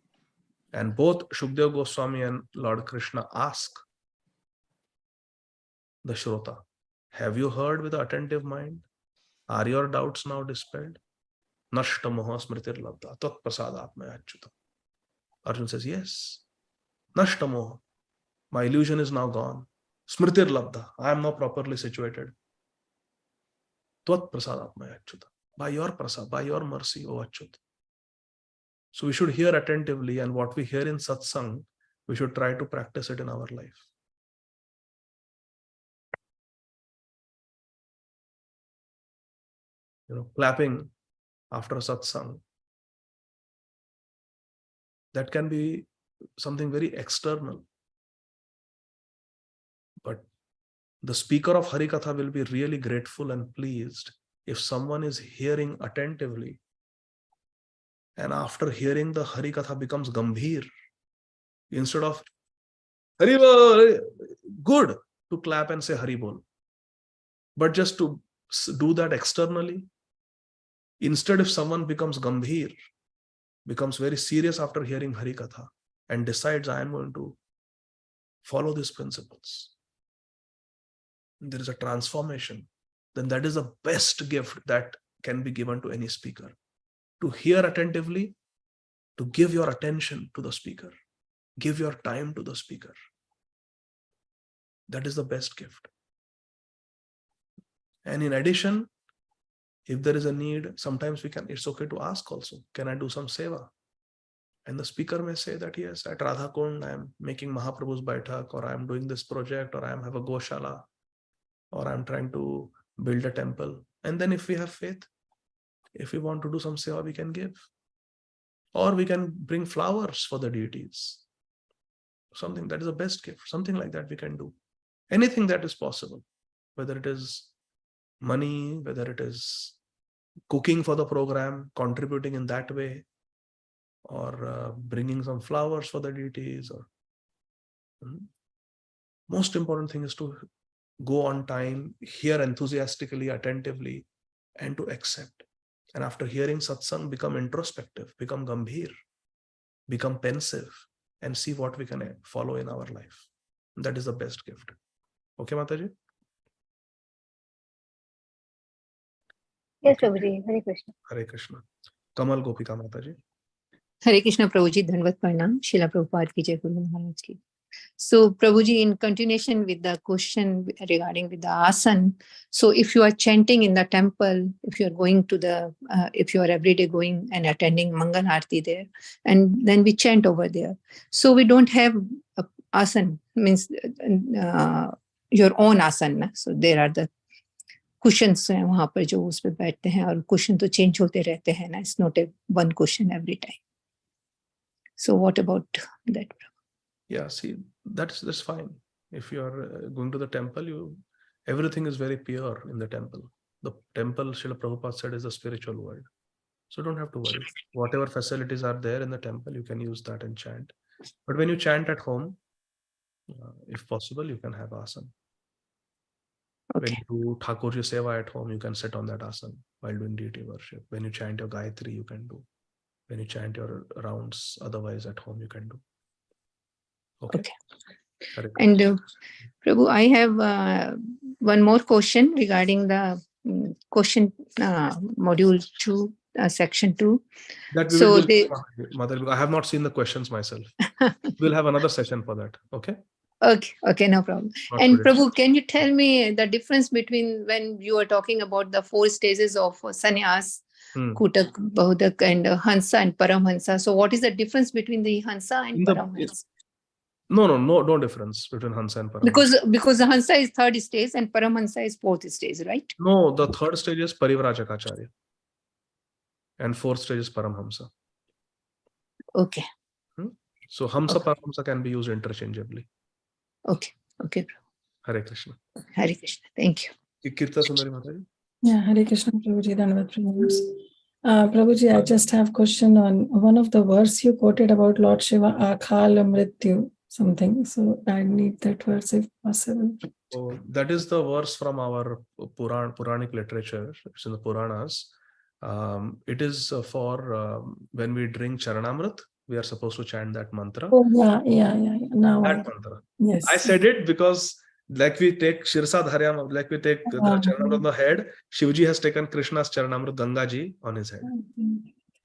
And both Shukdev Goswami and Lord Krishna ask the Shrota, have you heard with an attentive mind? Are your doubts now dispelled? Nashta moha smritir labdha tat prasadatmaya achyuta. Arjun says, yes. Nashta moha. My illusion is now gone. Smritir labdha. I am now properly situated. Tvat prasadatmaya achyuta. By your prasad, by your mercy, O Achyut. So we should hear attentively, and what we hear in satsang, we should try to practice it in our life. Clapping after satsang, that can be something very external. But the speaker of Harikatha will be really grateful and pleased if someone is hearing attentively, and after hearing the Harikatha becomes Gambhir. Instead of Haribol, good to clap and say Haribol. But just to do that externally, instead, if someone becomes Gambhir, becomes very serious after hearing Harikatha and decides, I am going to follow these principles, there is a transformation, then that is the best gift that can be given to any speaker. To hear attentively to give your attention to the speaker, give your time to the speaker. That is the best gift. And in addition, if there is a need, sometimes it's okay to ask also, can I do some seva? And the speaker may say that, yes, at Radha Kund, I am making Mahaprabhu's Baithak, or I am doing this project, or I have a Goshala, or I'm trying to build a temple. And then if we have faith, if we want to do some seva, we can give. Or we can bring flowers for the deities. Something that is the best gift, something like that we can do. Anything that is possible, whether it is money, whether it is cooking for the program, contributing in that way, or bringing some flowers for the deities. Or most important thing is to go on time, hear enthusiastically, attentively, and to accept. And after hearing satsang, become introspective, become gambhir, become pensive, and see what we can follow in our life. That is the best gift. Okay, Mataji? Yes, Prabhuji. Hare Krishna. Hare Krishna. Kamal Gopika Mataji. Hare Krishna, Prabhuji. Dhanvat Pranam. Srila Prabhupada ki jai, Guru Maharaj ki. So, Prabhuji, in continuation with the question regarding with the asan, so if you are chanting in the temple, if you are going to the, if you are every day going and attending Mangal Aarti there, and then we chant over there. So we don't have a asan, means your own asan. Na? So there are the cushions हैं वहाँ पर जो उस पे बैठते हैं और cushion तो change होते रहते हैं ना. It's not a one cushion every time. So what about that? Yeah, see, that's fine. If you are going to the temple, everything is very pure in the temple. The temple, Srila Prabhupada said, is a spiritual world. So don't have to worry. Whatever facilities are there in the temple, you can use that and chant. But when you chant at home, if possible, you can have asan. Okay. When you do Thakurji Seva at home, you can sit on that asan while doing deity worship. When you chant your Gayatri, you can do. When you chant your rounds, otherwise at home, you can do. Okay. And Prabhu, I have one more question regarding the question module 2, section 2. That we will do, Mother, I have not seen the questions myself. We'll have another session for that. Okay. Okay, no problem. Not and today. Prabhu, can you tell me the difference between when you are talking about the 4 stages of sannyas, Kutak, Bahudak, and Hansa and Paramhansa? So what is the difference between the Hansa and Paramhansa? No difference between Hansa and Paramhansa. Because the Hansa is 3rd stage and Paramhansa is 4th stage, right? No, the 3rd stage is Parivrajaka and 4th stage is Paramhamsa. Okay. So Hamsa Paramhamsa can be used interchangeably. Okay. Hare Krishna. Hare Krishna. Thank you. Kirta Sundari Mataji. Yeah, Hare Krishna, Prabhuji. Dhanavad pranams. Prabhuji, I just have a question on one of the verse you quoted about Lord Shiva, Akhala Mrityu, something. So I need that verse if possible. So that is the verse from our Puranic literature. It's in the Puranas. It is for when we drink Charanamrit, we are supposed to chant that mantra. Oh, yeah. Now that mantra. Yes. I said it because like we take Shirsa Dharyam, like we take the Charanamrit on the head, Shivji has taken Krishna's Charanamrit Gangaji on his head.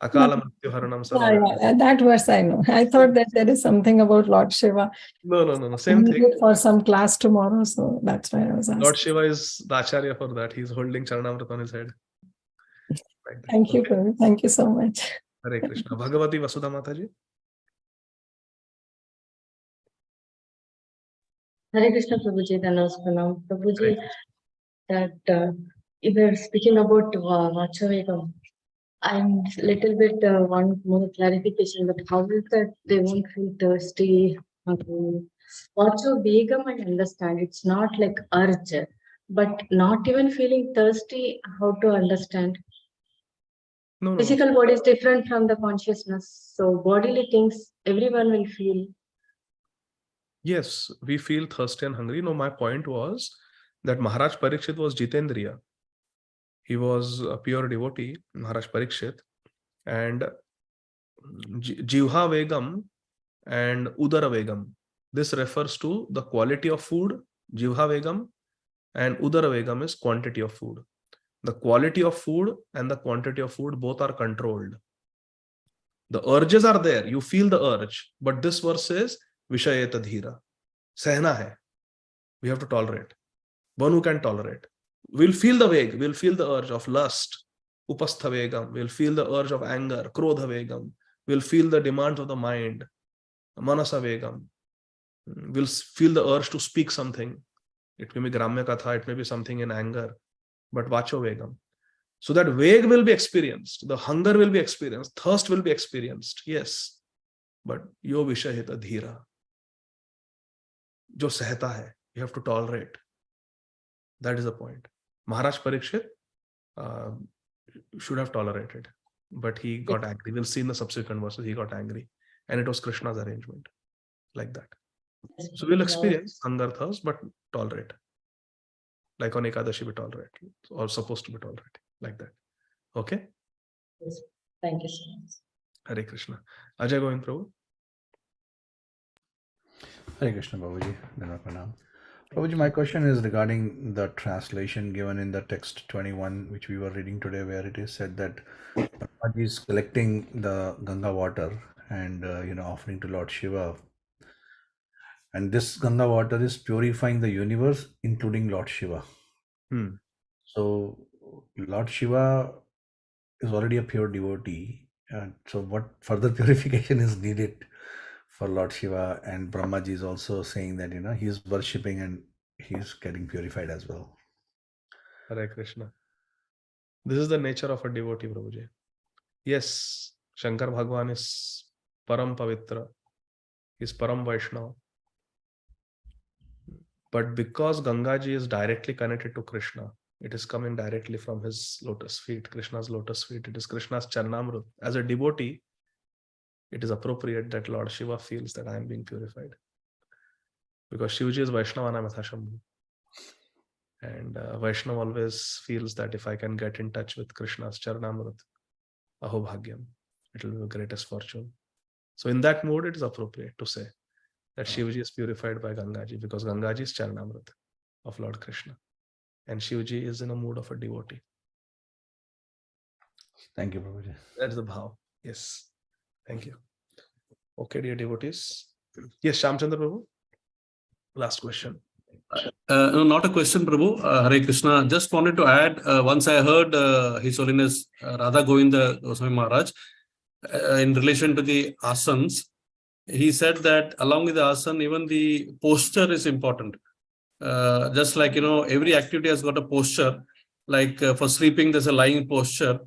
Akala Mrityu Haranam Sarva. Yeah, that verse I know. I thought that there is something about Lord Shiva. No. Same thing. For some class tomorrow, so that's why I was asking. Lord Shiva is the Acharya for that. He's holding Charanamrit on his head. Like Thank you, Prabhu. Thank you so much. Hare Krishna. Bhagavati Vasudha Mataji. Hare Krishna, Prabhuji. Pranam. Prabhuji, that if we're speaking about Vachavegam, I'm little bit want more clarification, but how is that they won't feel thirsty? Vachavegam, I understand. It's not like urge, but not even feeling thirsty, how to understand? No. Physical body is different from the consciousness. So bodily things, everyone will feel. Yes, we feel thirsty and hungry. No, my point was that Maharaj Parikshit was Jitendriya. He was a pure devotee, Maharaj Parikshit. And Jivha Vegam and Udara Vegam. This refers to the quality of food, Jivha Vegam, and Udara Vegam is quantity of food. The quality of food and the quantity of food both are controlled. The urges are there. You feel the urge. But this verse says, Vishayeta dhira. Sehna hai. We have to tolerate. One who can tolerate. We'll feel the veg. We'll feel the urge of lust. Upastha vegam. We'll feel the urge of anger. Krodha vegam. We'll feel the demands of the mind. Manasa vegam. We'll feel the urge to speak something. It may be Gramya Katha, it may be something in anger. But Vacho vegam. So that veg will be experienced. The hunger will be experienced. Thirst will be experienced. Yes. But yo vishahita dhira. Jo sehta hai. You have to tolerate. That is the point. Maharaj Parikshit should have tolerated. But he got angry. We'll see in the subsequent verses, he got angry. And it was Krishna's arrangement. Like that. So we'll experience hunger, thirst, but tolerate. Like on Ekadashi, we tolerate. Or supposed to be tolerate. Like that. Okay? Yes. Thank you so much. Hare Krishna. Ajay Govind Prabhu. Hare Krishna, Prabhuji. Prabhuji, my question is regarding the translation given in the text 21, which we were reading today, where it is said that Brahmaji is collecting the Ganga water and offering to Lord Shiva. And this Ganga water is purifying the universe, including Lord Shiva. So Lord Shiva is already a pure devotee. So what further purification is needed for Lord Shiva? And Brahmaji is also saying that, he is worshipping and he is getting purified as well. Hare Krishna. This is the nature of a devotee, Prabhuji. Yes, Shankar Bhagwan is Param Pavitra. He is Param Vaishnava. But because Gangaji is directly connected to Krishna, it is coming directly from his lotus feet, Krishna's lotus feet. It is Krishna's Charnamrut. As a devotee, it is appropriate that Lord Shiva feels that I am being purified. Because Shivji is Vaishnava Namatashambhu. And Vaishnava always feels that if I can get in touch with Krishna's Charnamrut, Aho Bhagyam, it will be the greatest fortune. So in that mood, it is appropriate to say that Shivji is purified by Gangaji, because Gangaji is Charnamrut of Lord Krishna. And Shivji is in a mood of a devotee. Thank you, Prabhuji. That's the bhav. Yes. Thank you. Okay, dear devotees. Yes, Shamchandra Prabhu. Last question. No, not a question, Prabhu. Hare Krishna. Just wanted to add, once I heard His Holiness Radha Govinda Goswami Maharaj in relation to the asanas, he said that along with the asana, even the posture is important. Just like, every activity has got a posture. Like for sleeping, there's a lying posture.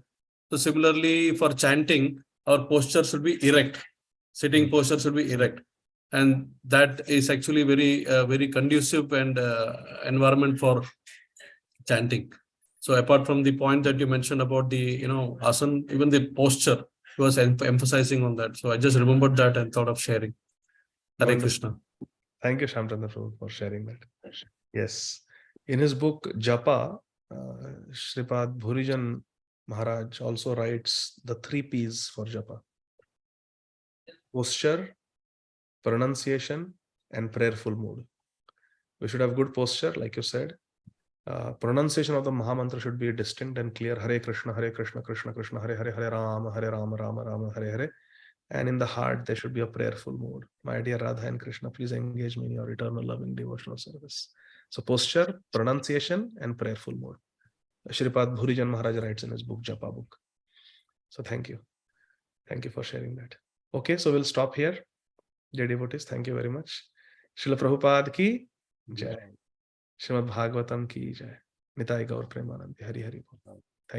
So similarly, for chanting, our posture should be erect. Sitting posture should be erect. And that is actually very conducive and environment for chanting. So apart from the point that you mentioned about the, asana, even the posture, he was emphasizing on that. So I just remembered that and thought of sharing. Hare Krishna. Thank you, Shamchandra Prabhu, for sharing that. Yes. In his book, Japa, Sripad Bhurijan Maharaj also writes the 3 P's for Japa. Posture, pronunciation, and prayerful mood. We should have good posture, like you said. Pronunciation of the Mahamantra should be distinct and clear. Hare Krishna, Krishna Krishna, Hare Hare, Hare Rama, Rama Rama, Hare Hare. And in the heart, there should be a prayerful mood. My dear Radha and Krishna, please engage me in your eternal loving devotional service. So posture, pronunciation, and prayerful mood. Sripad Bhurijan Maharaj writes in his book, Japa book. So thank you. Thank you for sharing that. Okay, so we'll stop here. Dear devotees, thank you very much. Srila Prabhupada ki jai. Srimad Bhagavatam ki jai. Nitai Gaur Premanandi. Hari Hari Bol.